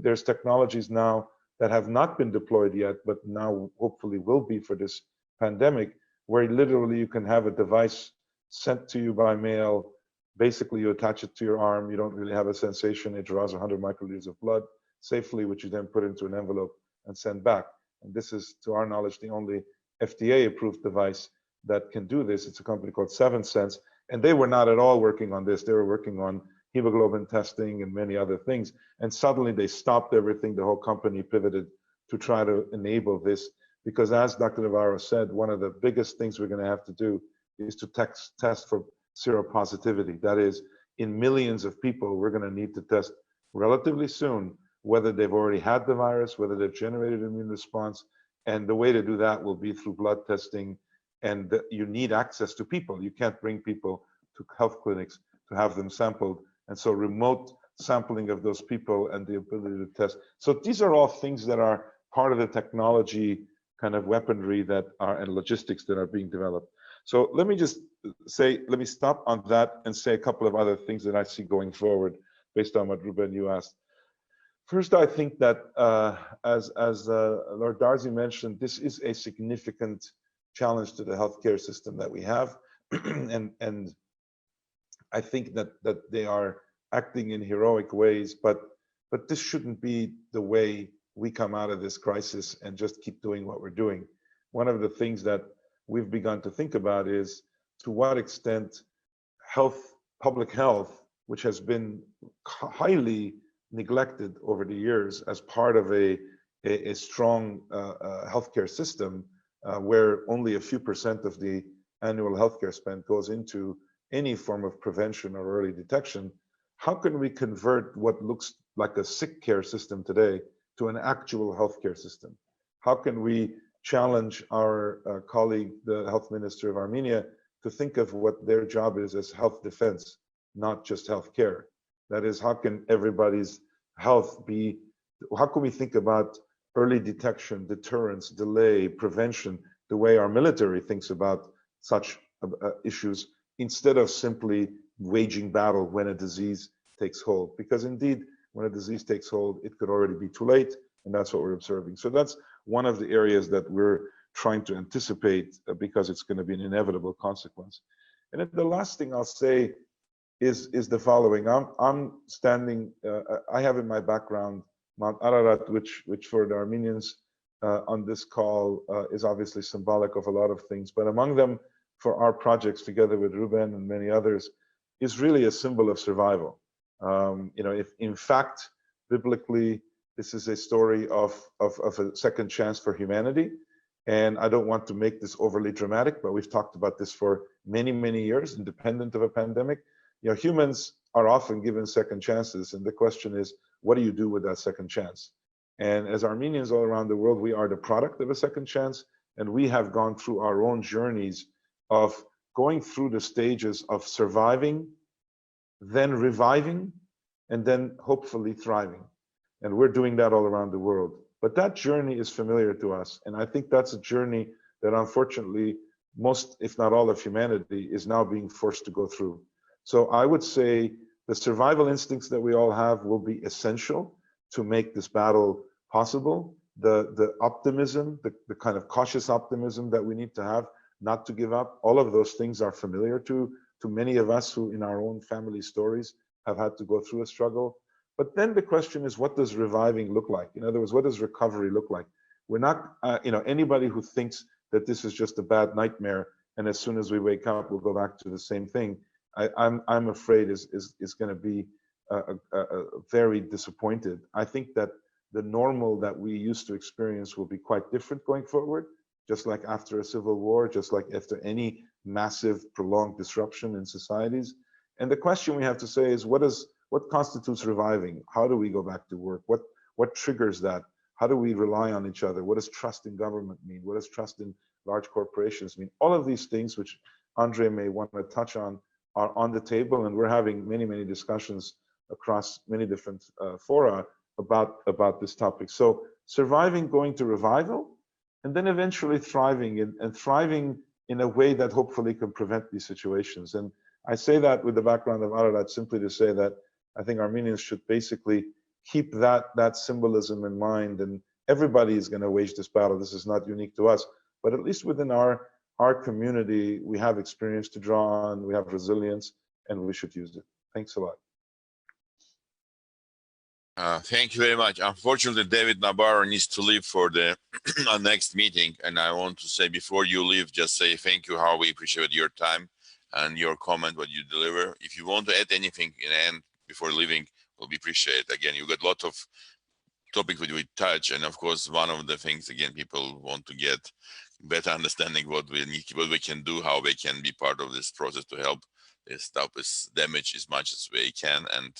There's technologies now that have not been deployed yet, but now hopefully will be for this pandemic, where literally you can have a device sent to you by mail. Basically, you attach it to your arm. You don't really have a sensation. It draws 100 microliters of blood safely, which you then put into an envelope and send back. And this is, to our knowledge, the only FDA-approved device that can do this. It's a company called 7sense, and they were not at all working on this. They were working on hemoglobin testing and many other things. And suddenly they stopped everything. The whole company pivoted to try to enable this, because as Dr. Navarro said, one of the biggest things we're going to have to do is to test for seropositivity. That is, in millions of people, we're going to need to test relatively soon whether they've already had the virus, whether they've generated an immune response. And the way to do that will be through blood testing. And you need access to people. You can't bring people to health clinics to have them sampled. And so remote sampling of those people and the ability to test. So these are all things that are part of the technology kind of weaponry that are and logistics that are being developed. So let me just say, let me stop on that and say a couple of other things that I see going forward based on what Ruben, you asked. First, I think that as Lord Darcy mentioned, this is a significant challenge to the healthcare system that we have. and I think that they are acting in heroic ways, but this shouldn't be the way we come out of this crisis and just keep doing what we're doing. One of the things that we've begun to think about is to what extent public health, which has been highly neglected over the years as part of a strong healthcare system, where only a few % of the annual healthcare spend goes into any form of prevention or early detection. How can we convert what looks like a sick care system today to an actual healthcare system? How can we challenge our colleague, the health minister of Armenia, to think of what their job is as health defense, not just healthcare? That is, how can everybody's health be, how can we think about early detection, deterrence, delay, prevention, the way our military thinks about such issues, instead of simply waging battle when a disease takes hold? Because indeed, when a disease takes hold, it could already be too late, and that's what we're observing. So that's one of the areas that we're trying to anticipate, because it's going to be an inevitable consequence. And then the last thing I'll say is the following. I'm standing, I have in my background Mount Ararat, which for the Armenians on this call is obviously symbolic of a lot of things, but among them, for our projects together with Ruben and many others, is really a symbol of survival. If in fact, biblically, this is a story of a second chance for humanity. And I don't want to make this overly dramatic, but we've talked about this for many, many years, independent of a pandemic. Humans are often given second chances. And the question is, what do you do with that second chance? And as Armenians all around the world, we are the product of a second chance. And we have gone through our own journeys of going through the stages of surviving, then reviving, and then hopefully thriving. And we're doing that all around the world. But that journey is familiar to us. And I think that's a journey that unfortunately most, if not all of humanity is now being forced to go through. So I would say the survival instincts that we all have will be essential to make this battle possible. The optimism, the kind of cautious optimism that we need to have, not to give up, all of those things are familiar to many of us who in our own family stories have had to go through a struggle. But then the question is, what does reviving look like? In other words, what does recovery look like? We're not, anybody who thinks that this is just a bad nightmare and as soon as we wake up, we'll go back to the same thing, I'm afraid is going to be very disappointed. I think that the normal that we used to experience will be quite different going forward, just like after a civil war, just like after any massive prolonged disruption in societies. And the question we have to say is, what constitutes reviving? How do we go back to work? What triggers that? How do we rely on each other? What does trust in government mean? What does trust in large corporations mean? All of these things, which Andre may want to touch on, are on the table, and we're having many discussions across many different fora about this topic. So surviving, going to revival, and then eventually thriving, and thriving in a way that hopefully can prevent these situations. And I say that with the background of Ararat simply to say that I think Armenians should basically keep that symbolism in mind, and everybody is going to wage this battle. This is not unique to us, but at least within our community, we have experience to draw on, we have resilience, and we should use it. Thanks a lot. Thank you very much. Unfortunately, David Nabarro needs to leave for the our next meeting. And I want to say, before you leave, just say thank you, how we appreciate your time and your comment, what you deliver. If you want to add anything in the end before leaving, we'll be appreciated. Again, you got a lot of topics that we touch. And of course, one of the things, again, people want to get better understanding what we need, what we can do, how they can be part of this process to help stop this damage as much as we can, and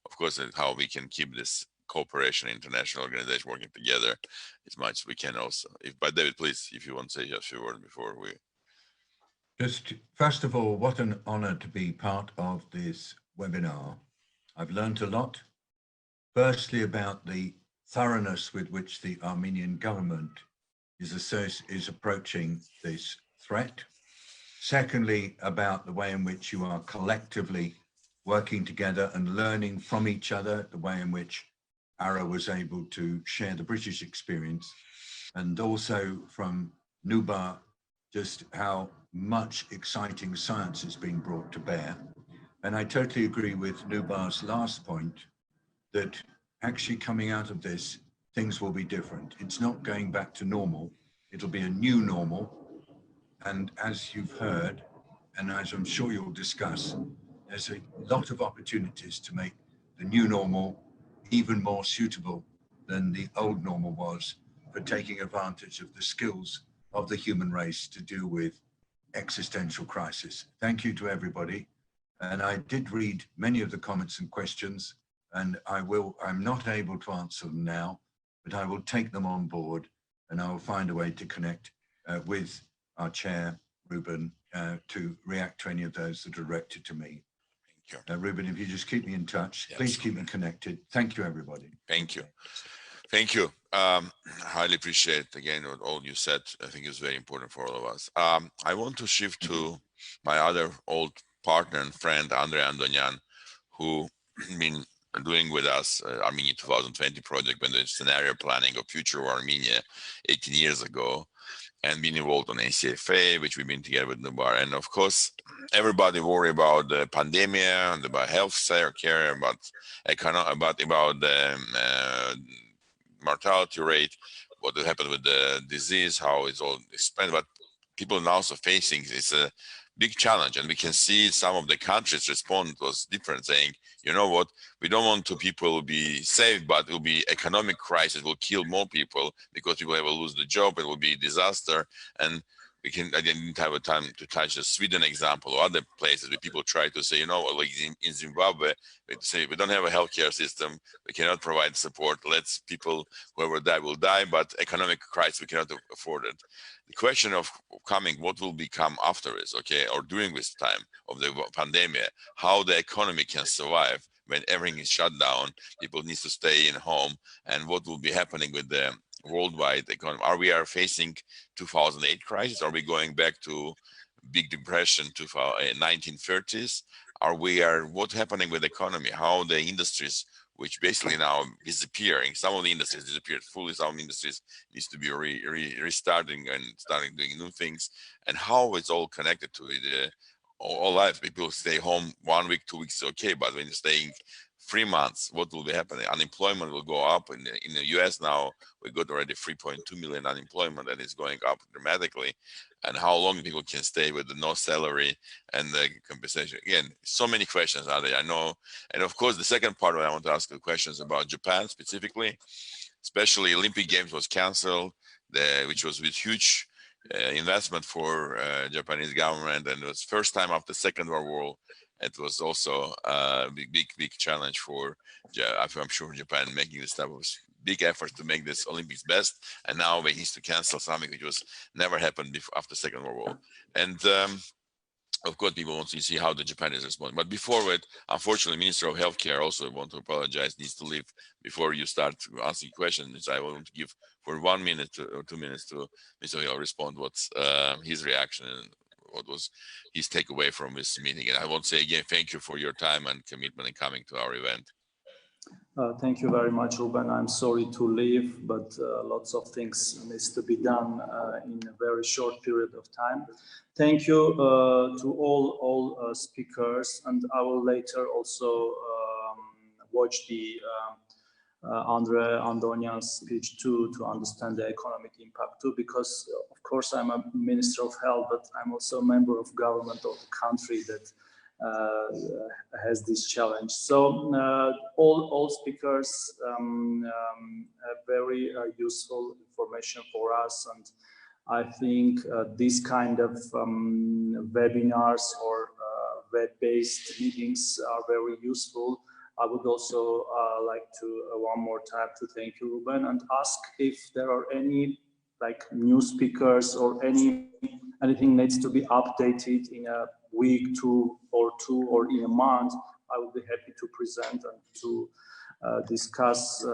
of course how we can keep this cooperation, international organization working together as much as we can also. But David, please, if you want to say a few words before we... Just first of all, what an honor to be part of this webinar. I've learned a lot. Firstly, about the thoroughness with which the Armenian government is approaching this threat. Secondly, about the way in which you are collectively working together and learning from each other, the way in which Ara was able to share the British experience, and also from Nubar, just how much exciting science is being brought to bear. And I totally agree with Nubar's last point, that actually coming out of this, things will be different. It's not going back to normal. It'll be a new normal. And as you've heard, and as I'm sure you'll discuss, there's a lot of opportunities to make the new normal even more suitable than the old normal was, for taking advantage of the skills of the human race to deal with existential crisis. Thank you to everybody. And I did read many of the comments and questions, and I'm not able to answer them now, but I will take them on board, and I will find a way to connect with our chair, Ruben, to react to any of those that are directed to me. Thank you. Ruben, if you just keep me in touch, Yes. please keep me connected. Thank you, everybody. Thank you. Thank you. Highly appreciate, again, what all you said. I think it's very important for all of us. I want to shift to my other old partner and friend, Andre Andonian, who been doing with us Armenia 2020 project when the scenario planning of future of Armenia 18 years ago, and been involved on NCFA, which we've been together with Nubar. And of course, everybody worry about the pandemic, and about health care, about the mortality rate, what will happen with the disease, how it's all expanded. But people are now also facing it's a big challenge, and we can see some of the countries respond was different, saying, you know what, we don't want to people be saved, but it will be economic crisis, will kill more people because people will lose the job, it will be a disaster. And I didn't have a time to touch the Sweden example or other places where people try to say, you know, like in Zimbabwe, they say we don't have a healthcare system, we cannot provide support, let's people, whoever die will die, but economic crisis, we cannot afford it. The question of coming, what will become after this, okay, or during this time of the pandemic, how the economy can survive when everything is shut down, people need to stay in home, and what will be happening with the worldwide economy. Are we facing 2008 crisis? Are we going back to big depression to 1930s? What's happening with the economy? How the industries, which basically now disappearing, some of the industries disappeared fully, some industries needs to be restarting and starting doing new things, and how it's all connected to the all life. People stay home 1 week, 2 weeks, okay, but when you're staying 3 months, what will be happening? Unemployment will go up. In the US now, we got already 3.2 million unemployment, and it's going up dramatically. And how long people can stay with the no salary and the compensation? Again, so many questions are there, I know. And of course, the second part I want to ask the questions about Japan specifically, especially Olympic Games was canceled, which was with huge investment for Japanese government, and it was first time after Second World War. It was also a big challenge for, I'm sure, Japan making this type of big efforts to make this Olympics best, and now they need to cancel something which was never happened before after Second World War. And of course, people want to see how the Japan is responding. But before it, unfortunately, Minister of Healthcare also want to apologize, needs to leave before you start asking questions. I want to give for 1 minute or 2 minutes to Mr. Hill respond what's his reaction and what was his takeaway from this meeting. And I want to say again, thank you for your time and commitment in coming to our event. Thank you very much, Ruben. I'm sorry to leave, but lots of things needs to be done in a very short period of time. Thank you to all speakers, and I will later also watch the Andre Andonian's speech too, to understand the economic impact too, because of course I'm a Minister of Health, but I'm also a member of government of the country that has this challenge. So all speakers have very useful information for us, and I think these kind of webinars or web-based meetings are very useful. I would also like to one more time to thank you, Ruben, and ask if there are any new speakers or anything needs to be updated in a week, two, or in a month. I would be happy to present and to discuss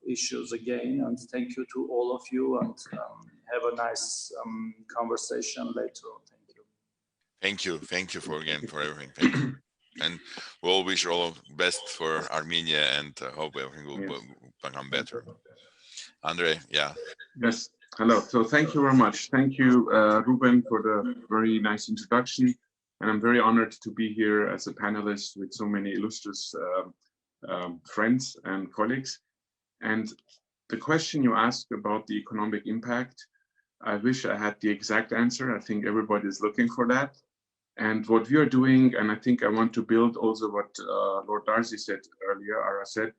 issues again. And thank you to all of you, and have a nice conversation later on. Thank you. Thank you for everything. Thank you. And we'll wish all the best for Armenia, and hope everything will become better. Andre, yeah. Yes, hello. So thank you very much. Thank you, Ruben, for the very nice introduction. And I'm very honored to be here as a panelist with so many illustrious friends and colleagues. And the question you asked about the economic impact, I wish I had the exact answer. I think everybody is looking for that. And what we are doing, and I think I want to build also what Lord Darcy said earlier, Ara said,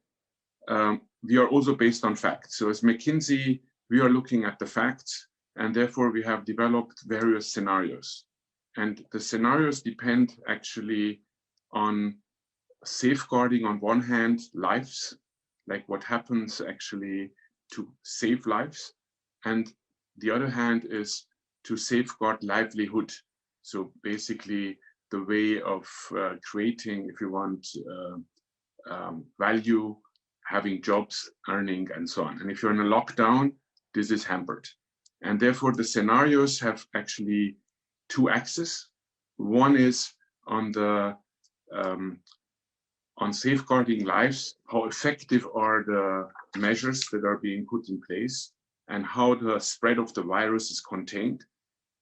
we are also based on facts. So as McKinsey, we are looking at the facts, and therefore we have developed various scenarios. And the scenarios depend actually on safeguarding, on one hand, lives, like what happens actually to save lives. And the other hand is to safeguard livelihood. So basically the way of creating, if you want, value, having jobs, earning, and so on. And if you're in a lockdown, this is hampered. And therefore the scenarios have actually two axes. One is on the on safeguarding lives, how effective are the measures that are being put in place, and how the spread of the virus is contained.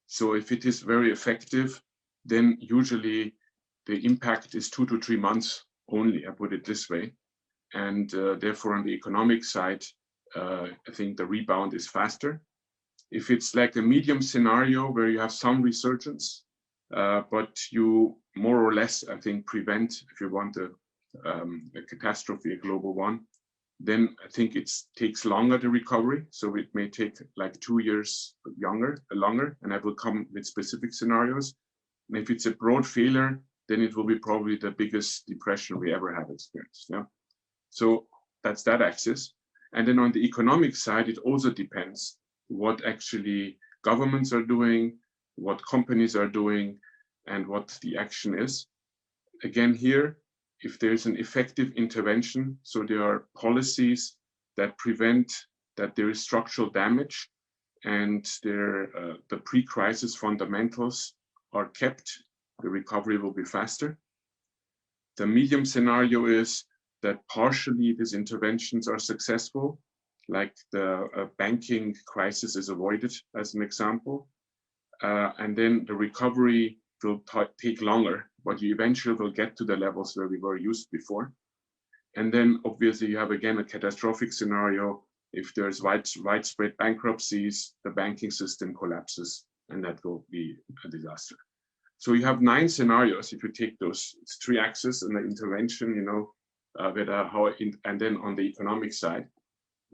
So if it is very effective, then usually the impact is 2 to 3 months only, I put it this way. And therefore on the economic side, I think the rebound is faster. If it's like a medium scenario where you have some resurgence, but you more or less, I think, prevent, if you want a catastrophe, a global one, then I think it takes longer the recovery. So it may take like 2 years longer, and I will come with specific scenarios. And if it's a broad failure, then it will be probably the biggest depression we ever have experienced. Yeah. So that's that axis. And then on the economic side, it also depends what actually governments are doing, what companies are doing, and what the action is. Again, here, if there's an effective intervention, so there are policies that prevent that there is structural damage, and the pre-crisis fundamentals are kept, the recovery will be faster. The medium scenario is that partially these interventions are successful, like the banking crisis is avoided as an example. And then the recovery will take longer, but you eventually will get to the levels where we were used before. And then obviously you have again a catastrophic scenario. If there's widespread bankruptcies, the banking system collapses, and that will be a disaster. So you have 9 scenarios if you take those 3 axes and the intervention, you know, and then on the economic side.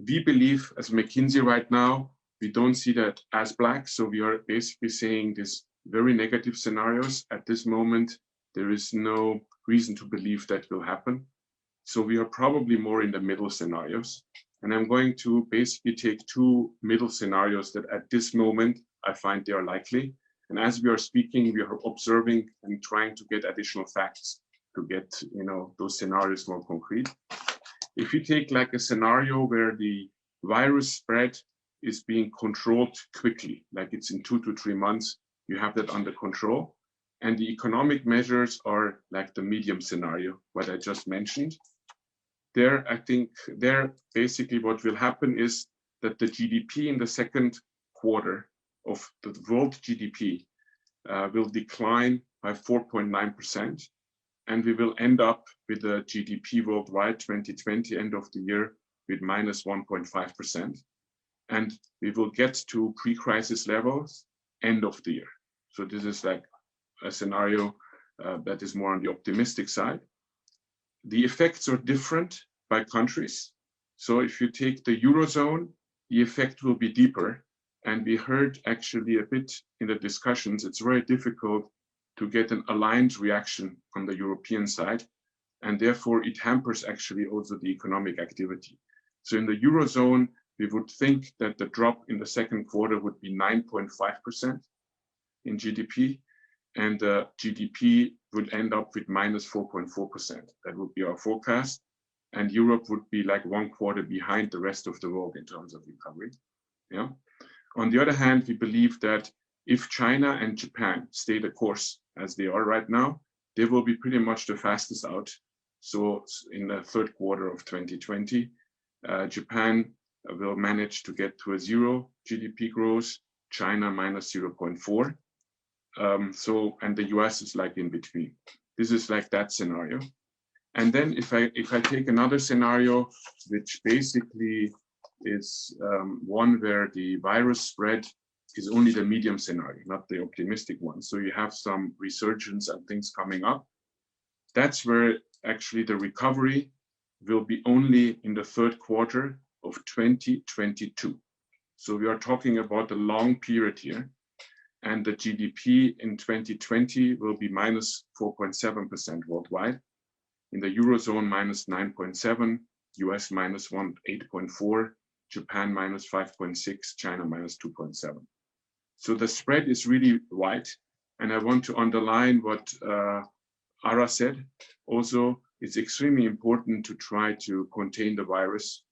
We believe as McKinsey right now, we don't see that as black. So we are basically saying these very negative scenarios. At this moment, there is no reason to believe that will happen. So we are probably more in the middle scenarios. And I'm going to basically take 2 middle scenarios that at this moment, I find they are likely. And as we are speaking, we are observing and trying to get additional facts to get, those scenarios more concrete. If you take like a scenario where the virus spread is being controlled quickly, like it's in 2 to 3 months, you have that under control. And the economic measures are like the medium scenario, what I just mentioned. I think basically what will happen is that the GDP in the second quarter of the world GDP will decline by 4.9%. And we will end up with the GDP worldwide 2020 end of the year with minus 1.5%. And we will get to pre-crisis levels end of the year. So this is like a scenario that is more on the optimistic side. The effects are different by countries. So if you take the Eurozone, the effect will be deeper. And we heard actually a bit in the discussions, it's very difficult to get an aligned reaction on the European side. And therefore it hampers actually also the economic activity. So in the Eurozone, we would think that the drop in the second quarter would be 9.5% in GDP, and the GDP would end up with minus 4.4%. That would be our forecast. And Europe would be like 1 quarter behind the rest of the world in terms of recovery. Yeah. On the other hand, we believe that if China and Japan stay the course as they are right now, they will be pretty much the fastest out. So in the third quarter of 2020, Japan will manage to get to a 0 GDP growth, China minus 0.4. And the US is like in between. This is like that scenario. And then if I take another scenario, which basically is one where the virus spread is only the medium scenario, not the optimistic one. So you have some resurgence and things coming up. That's where actually the recovery will be only in the third quarter of 2022. So we are talking about a long period here. And the GDP in 2020 will be minus 4.7% worldwide. In the Eurozone, minus 9.7, US minus 8.4, Japan minus 5.6, China minus 2.7. So the spread is really wide. And I want to underline what Ara said. Also, it's extremely important to try to contain the virus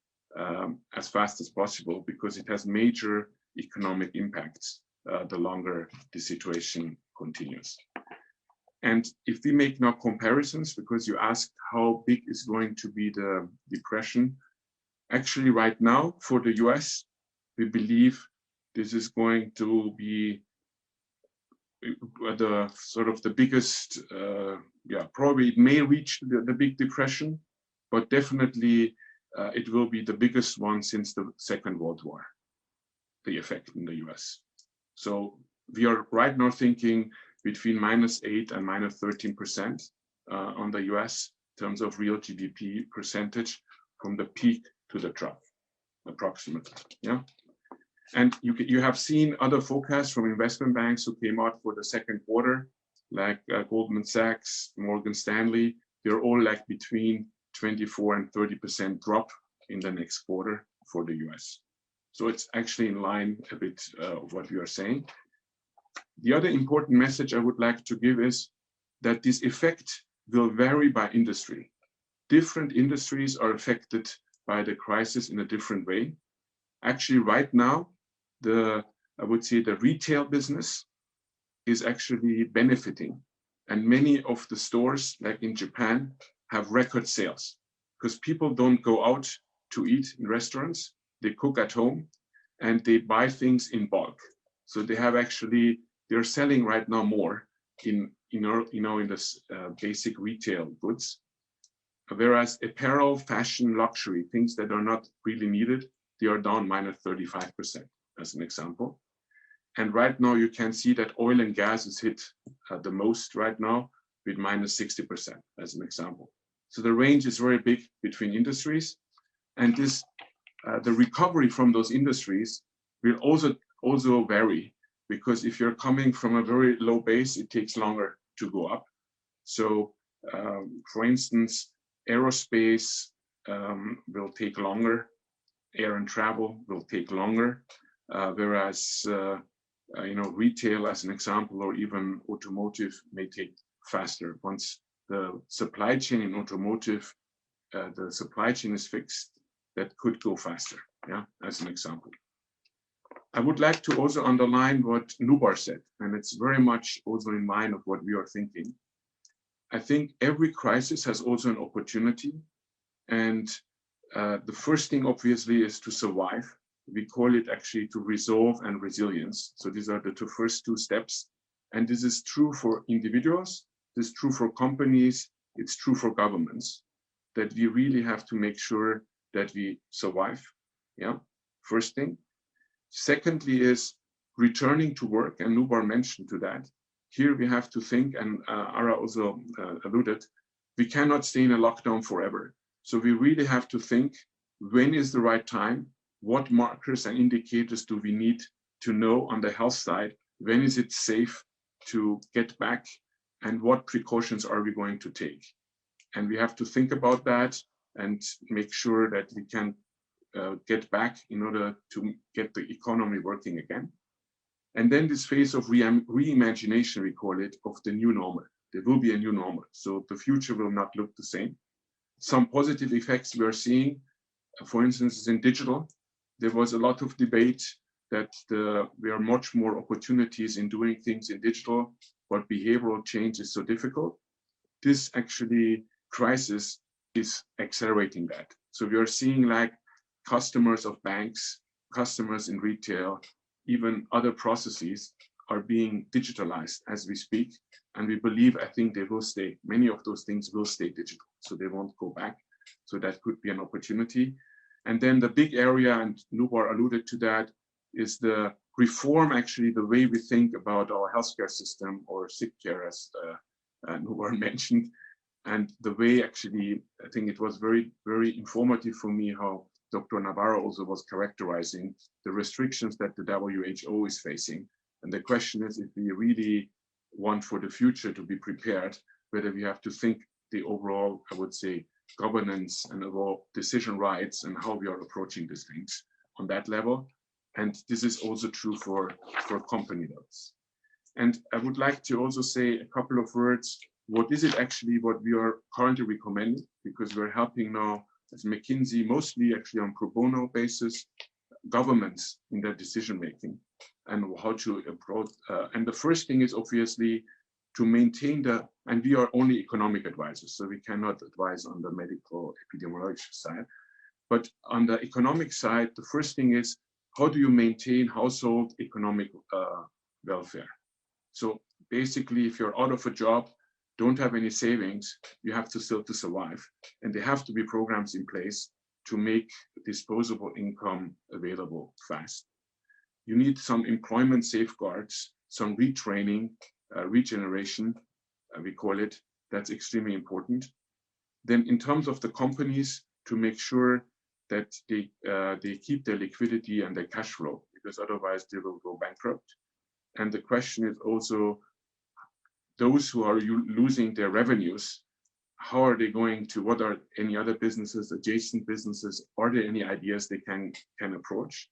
as fast as possible because it has major economic impacts the longer the situation continues. And if we make now comparisons, because you asked how big is going to be the depression, actually right now for the US, we believe this is going to be the sort of the biggest, probably it may reach the big depression, but definitely it will be the biggest one since the Second World War, the effect in the US. So we are right now thinking between -8 and -13% on the US in terms of real GDP percentage from the peak to the trough, approximately. Yeah. And you have seen other forecasts from investment banks who came out for the second quarter, like Goldman Sachs, Morgan Stanley. They're all like between 24 and 30% drop in the next quarter for the US. So it's actually in line a bit of what we are saying. The other important message I would like to give is that this effect will vary by industry. Different industries are affected by the crisis in a different way. Actually, right now, I would say the retail business is actually benefiting. And many of the stores, like in Japan, have record sales because people don't go out to eat in restaurants. They cook at home and they buy things in bulk. So they have actually, they're selling right now more in this basic retail goods. Whereas apparel, fashion, luxury, things that are not really needed, they are down -35% as an example. And right now you can see that oil and gas is hit the most right now with -60% as an example. So the range is very big between industries, and this the recovery from those industries will also vary, because if you're coming from a very low base, it takes longer to go up. So for instance, aerospace will take longer, air and travel will take longer, whereas retail as an example, or even automotive may take faster. Once the supply chain in automotive, the supply chain is fixed, that could go faster, yeah, as an example. I would like to also underline what Nubar said, and it's very much also in line of what we are thinking. I think every crisis has also an opportunity, and the first thing obviously is to survive. We call it actually to resolve and resilience. So these are the first two steps. And this is true for individuals, this is true for companies, it's true for governments, that we really have to make sure that we survive, yeah, first thing. Secondly is returning to work, and Nubar mentioned to that. Here we have to think, and Ara also alluded, we cannot stay in a lockdown forever. So we really have to think, when is the right time? What markers and indicators do we need to know on the health side? When is it safe to get back? And what precautions are we going to take? And we have to think about that and make sure that we can get back in order to get the economy working again. And then this phase of reimagination, we call it, of the new normal. There will be a new normal. So the future will not look the same. Some positive effects we are seeing, for instance, in digital, there was a lot of debate that there are much more opportunities in doing things in digital, but behavioral change is so difficult. This actually crisis is accelerating that. So we are seeing like customers of banks, customers in retail, even other processes are being digitalized as we speak. And we believe, I think they will stay. Many of those things will stay digital, so they won't go back. So that could be an opportunity. And then the big area, and Nubar alluded to that, is the reform, actually, the way we think about our healthcare system or sick care, as Nubar mentioned. And the way, actually, I think it was very, very informative for me how Dr. Navarro also was characterizing the restrictions that the WHO is facing. And the question is, if we really want for the future to be prepared, whether we have to think the overall, I would say, governance and overall decision rights and how we are approaching these things on that level. And this is also true for company levels. And I would like to also say a couple of words. What is it actually what we are currently recommending? Because we're helping now as McKinsey, mostly actually on pro bono basis, governments in their decision making and how to approach. And the first thing is obviously to maintain and we are only economic advisors, so we cannot advise on the medical epidemiological side. But on the economic side, the first thing is, how do you maintain household economic welfare? So basically, if you're out of a job, don't have any savings, you have to still to survive. And there have to be programs in place to make disposable income available fast. You need some employment safeguards, some retraining, regeneration, we call it. That's extremely important. Then in terms of the companies, to make sure that they keep their liquidity and their cash flow, because otherwise they will go bankrupt. And the question is also, those who are losing their revenues, how are they going to, what are any other businesses, adjacent businesses, are there any ideas they can approach?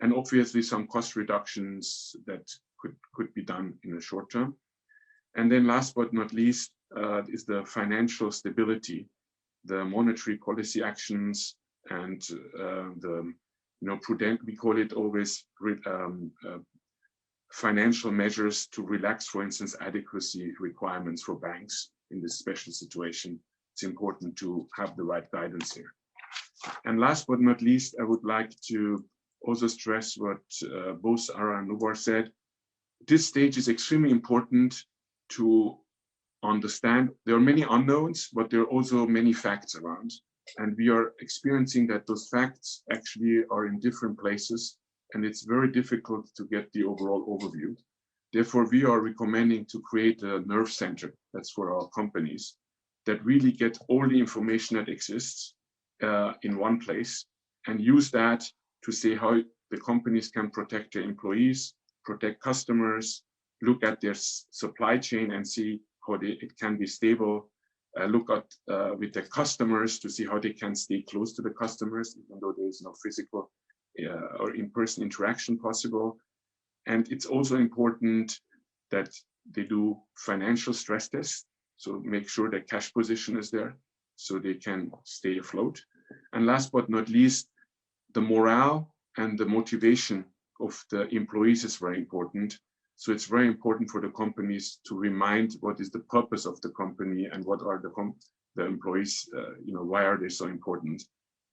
And obviously some cost reductions that could be done in the short term. And then last but not least is the financial stability, the monetary policy actions, and the prudent, we call it always financial measures to relax, for instance, adequacy requirements for banks in this special situation. It's important to have the right guidance here. And last but not least, I would like to also stress what both Ara and Nubar said. This stage is extremely important to understand. There are many unknowns, but there are also many facts around. And we are experiencing that those facts actually are in different places, and it's very difficult to get the overall overview. Therefore, we are recommending to create a nerve center, that's for our companies, that really get all the information that exists in one place and use that to see how the companies can protect their employees, protect customers, look at their supply chain and see how it can be stable, look at with their customers to see how they can stay close to the customers, even though there is no physical or in-person interaction possible. And it's also important that they do financial stress tests, so make sure their cash position is there so they can stay afloat. And last but not least, the morale and the motivation of the employees is very important. So it's very important for the companies to remind what is the purpose of the company and what are the employees, why are they so important?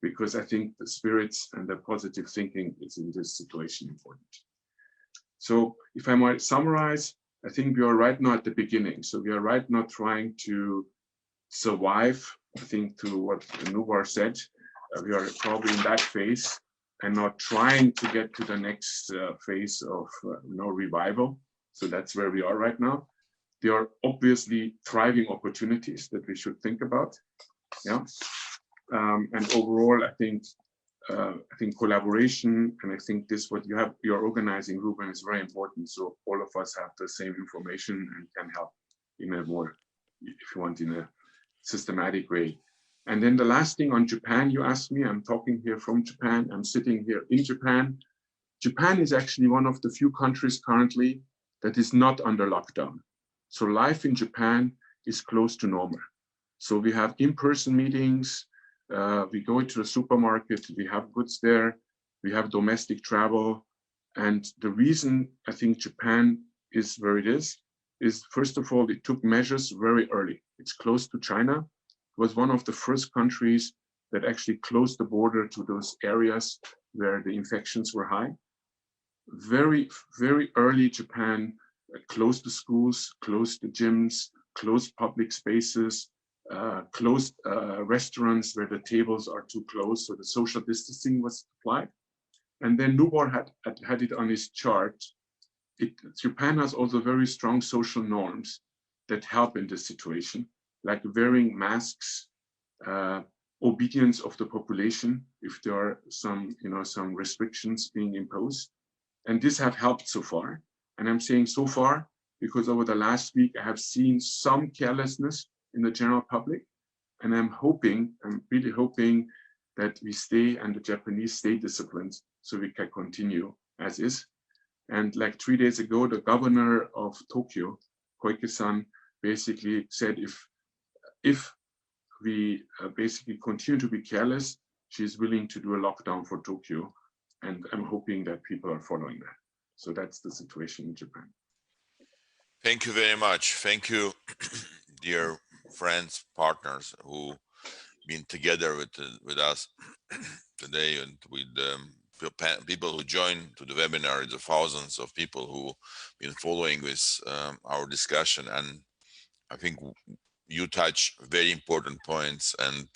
Because I think the spirits and the positive thinking is in this situation important. So if I might summarize, I think we are right now at the beginning. So we are right now trying to survive, I think, to what Nubar said. We are probably in that phase and not trying to get to the next phase of revival. So that's where we are right now. There are obviously thriving opportunities that we should think about. Yeah. And overall, I think collaboration, and I think this what you're organizing, Ruben, is very important. So all of us have the same information and can help in a more, if you want, in a systematic way. And then the last thing on Japan, you asked me, I'm talking here from Japan, I'm sitting here in Japan. Japan is actually one of the few countries currently that is not under lockdown. So life in Japan is close to normal. So we have in-person meetings, we go to the supermarket, we have goods there, we have domestic travel. And the reason I think Japan is where it is first of all, it took measures very early. It's close to China. It was one of the first countries that actually closed the border to those areas where the infections were high. Very, very early, Japan closed the schools, closed the gyms, closed public spaces, closed restaurants where the tables are too close, so the social distancing was applied. And then Nubar had it on his chart. Japan has also very strong social norms that help in this situation, like wearing masks, obedience of the population if there are some restrictions being imposed. And this have helped so far. And I'm saying so far because over the last week, I have seen some carelessness in the general public. And I'm really hoping that we stay and the Japanese stay disciplined so we can continue as is. And like 3 days ago, the governor of Tokyo, Koike-san, basically said if we basically continue to be careless, she's willing to do a lockdown for Tokyo. And I'm hoping that people are following that. So that's the situation in Japan. Thank you very much. Thank you, dear friends, partners who been together with us today, and with people who joined to the webinar, the thousands of people who been following with our discussion. And I think you touch very important points, and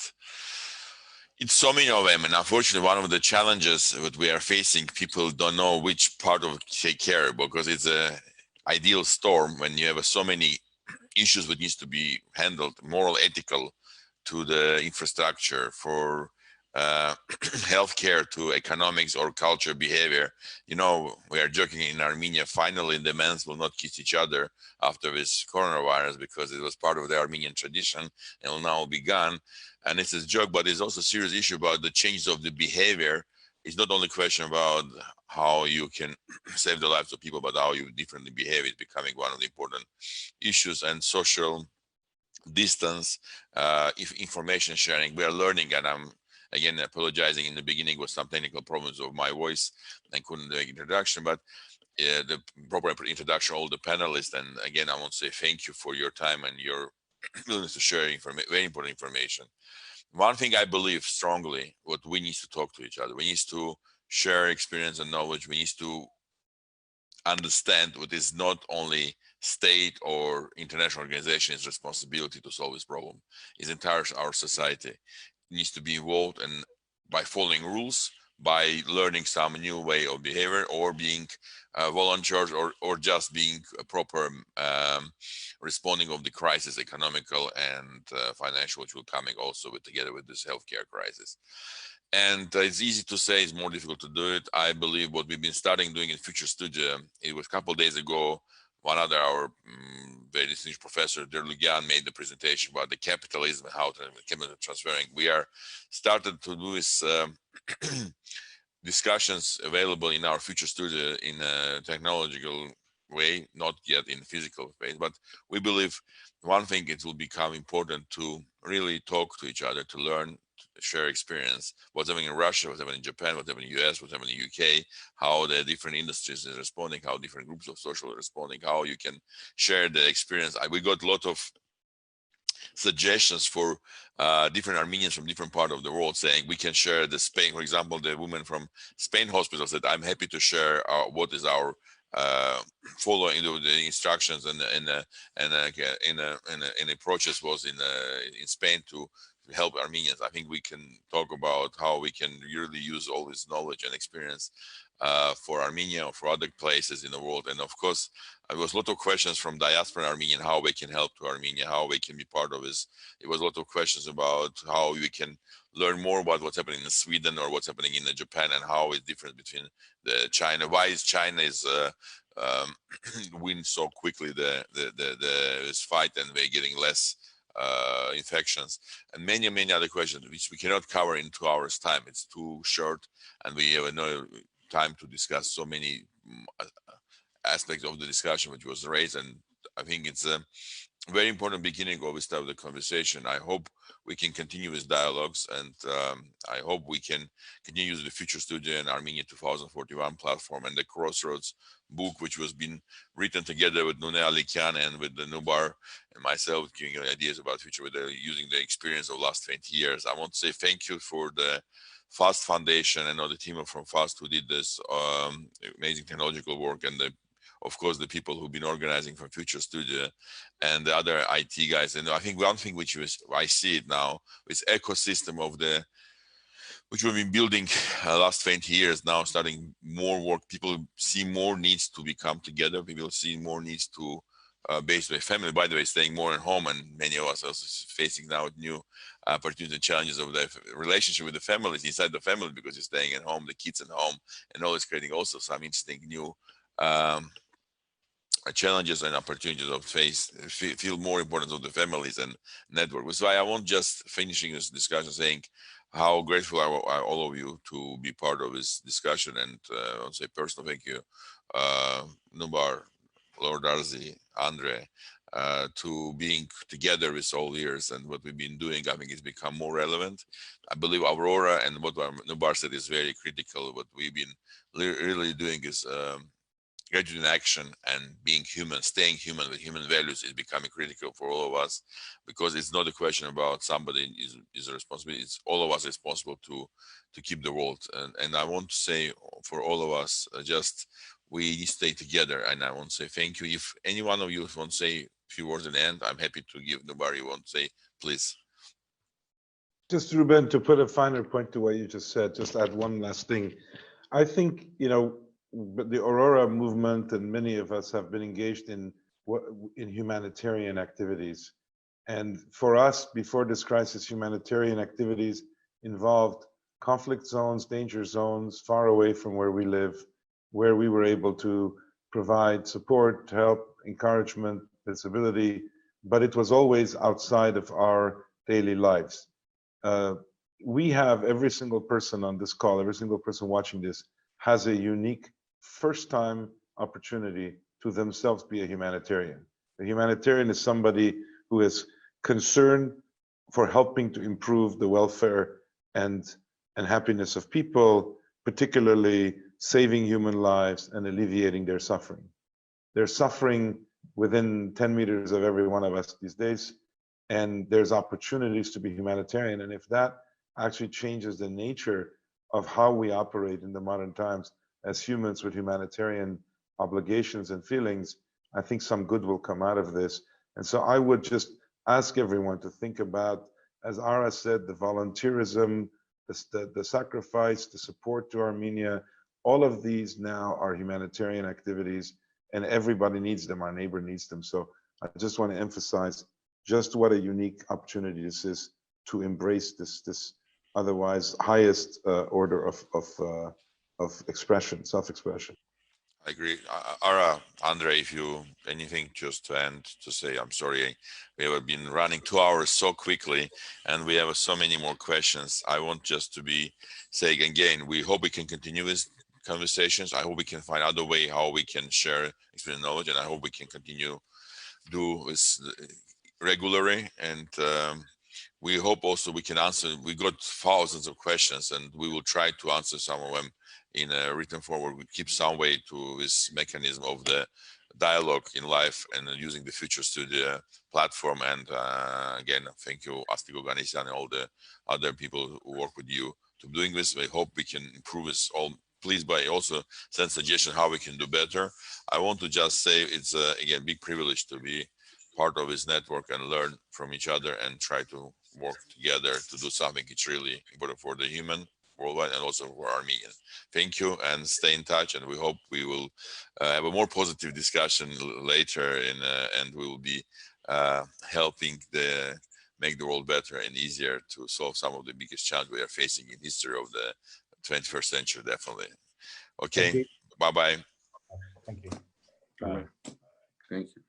it's so many of them. And unfortunately, one of the challenges that we are facing, people don't know which part of take care, because it's a ideal storm when you have so many issues that needs to be handled, moral, ethical, to the infrastructure, for healthcare, to economics or culture, behavior. We are joking in Armenia, finally the men will not kiss each other after this coronavirus, because it was part of the Armenian tradition and will now be gone. And it's a joke, but it's also a serious issue about the change of the behavior. It's not only a question about how you can save the lives of people, but how you differently behave is becoming one of the important issues. And social distance, information sharing, we are learning. And I'm again apologizing in the beginning with some technical problems of my voice and couldn't make introduction, but the proper introduction of all the panelists. And again, I want to say thank you for your time and your willingness to share very important information. One thing I believe strongly, what we need to talk to each other. We need to share experience and knowledge. We need to understand what is not only state or international organization's responsibility to solve this problem. It's entire our society. It needs to be involved, and by following rules, by learning some new way of behavior, or being volunteers, or just being a proper responding of the crisis, economical and financial, which will coming also together with this healthcare crisis. And it's easy to say, it's more difficult to do it. I believe what we've been starting doing in Future Studio, it was a couple of days ago, our very distinguished professor, Derlugian, made the presentation about the capitalism, how to capital transferring. We are started to do this discussions available in our future studio in a technological way, not yet in physical way, but we believe one thing, it will become important to really talk to each other, to learn, to share experience, what's happening in Russia, what's happening in Japan, what's happening in the US, what's happening in the UK, how the different industries are responding, how different groups of social are responding, how you can share the experience. We got a lot of suggestions for different Armenians from different parts of the world saying we can share the Spain, for example, the woman from Spain hospital said, I'm happy to share what is our following the instructions and the process was in Spain to help Armenians. I think we can talk about how we can really use all this knowledge and experience for Armenia or for other places in the world. And of course, there was a lot of questions from diaspora Armenian, how we can help to Armenia, how we can be part of this. It was a lot of questions about how we can learn more about what's happening in Sweden or what's happening in Japan and how it's different between the China. Why is China win so quickly this fight and they're getting less infections, and many other questions which we cannot cover in 2 hours time. It's too short and we have no time to discuss so many aspects of the discussion which was raised. And I think it's a very important beginning of this type of the conversation. I hope we can continue with dialogues, and I hope we can continue the Future Studio and Armenia 2041 platform and the Crossroads book, which was been written together with Nune Alikian and with the Nubar and myself, giving ideas about future with using the experience of the last 20 years. I want to say thank you for the FAST Foundation and all the team from FAST who did this amazing technological work, and of course, the people who've been organizing from Future Studio and the other IT guys. And I think one thing which I see it now is ecosystem of which we've been building last 20 years now, starting more work. People see more needs to become together. People see more needs to base their family, by the way, staying more at home. And many of us are facing now new opportunities and challenges of the relationship with the families inside the family, because you're staying at home, the kids at home, and all is creating also some interesting new challenges and opportunities of feel more importance of the families and network. So I won't just finishing this discussion saying how grateful are all of you to be part of this discussion, and I want to say personal thank you, Nubar, Lord Arzi, Andre, to being together with all years, and what we've been doing, I think it's become more relevant. I believe Aurora and what Nubar said is very critical. What we've been really doing is gradual action and being human, staying human with human values is becoming critical for all of us, because it's not a question about somebody is responsible. It's all of us responsible to keep the world. And I want to say for all of us, just we stay together. And I want to say thank you. If any one of you want to say a few words at the end, I'm happy to give. Nobody want to say, please. Just Ruben, to put a finer point to what you just said, just add one last thing. I think, the Aurora movement and many of us have been engaged in humanitarian activities. And for us, before this crisis, humanitarian activities involved conflict zones, danger zones, far away from where we live, where we were able to provide support, help, encouragement, visibility, but it was always outside of our daily lives. We have every single person on this call, every single person watching this has a unique first-time opportunity to themselves be a humanitarian. A humanitarian is somebody who is concerned for helping to improve the welfare and happiness of people, particularly saving human lives and alleviating their suffering. They're suffering within 10 meters of every one of us these days, and there's opportunities to be humanitarian. And if that actually changes the nature of how we operate in the modern times as humans with humanitarian obligations and feelings, I think some good will come out of this. And so I would just ask everyone to think about, as Ara said, the volunteerism, the sacrifice, the support to Armenia. All of these now are humanitarian activities, and everybody needs them. Our neighbor needs them. So I just want to emphasize just what a unique opportunity this is to embrace this otherwise highest order of expression, self-expression. I agree. Ara, Andre, if you anything just to end to say, I'm sorry, we have been running 2 hours so quickly, and we have so many more questions. I want just to be saying again, we hope we can continue this conversations. I hope we can find other way how we can share experience knowledge, and I hope we can continue do this regularly. And we hope also we can answer. We got thousands of questions, and we will try to answer some of them in a written forward. We keep some way to this mechanism of the dialogue in life and using the Future Studio platform. And again, thank you, Astigo Ganeshan, and all the other people who work with you to doing this. We hope we can improve this all. Please, by also send suggestions how we can do better. I want to just say it's again big privilege to be part of this network and learn from each other and try to work together to do something. It's really important for the human worldwide and also for Armenian. Thank you, and stay in touch. And we hope we will have a more positive discussion later, and we will be helping make the world better and easier to solve some of the biggest challenges we are facing in history of the 21st century, definitely. Okay, bye-bye. Thank you. Thank you.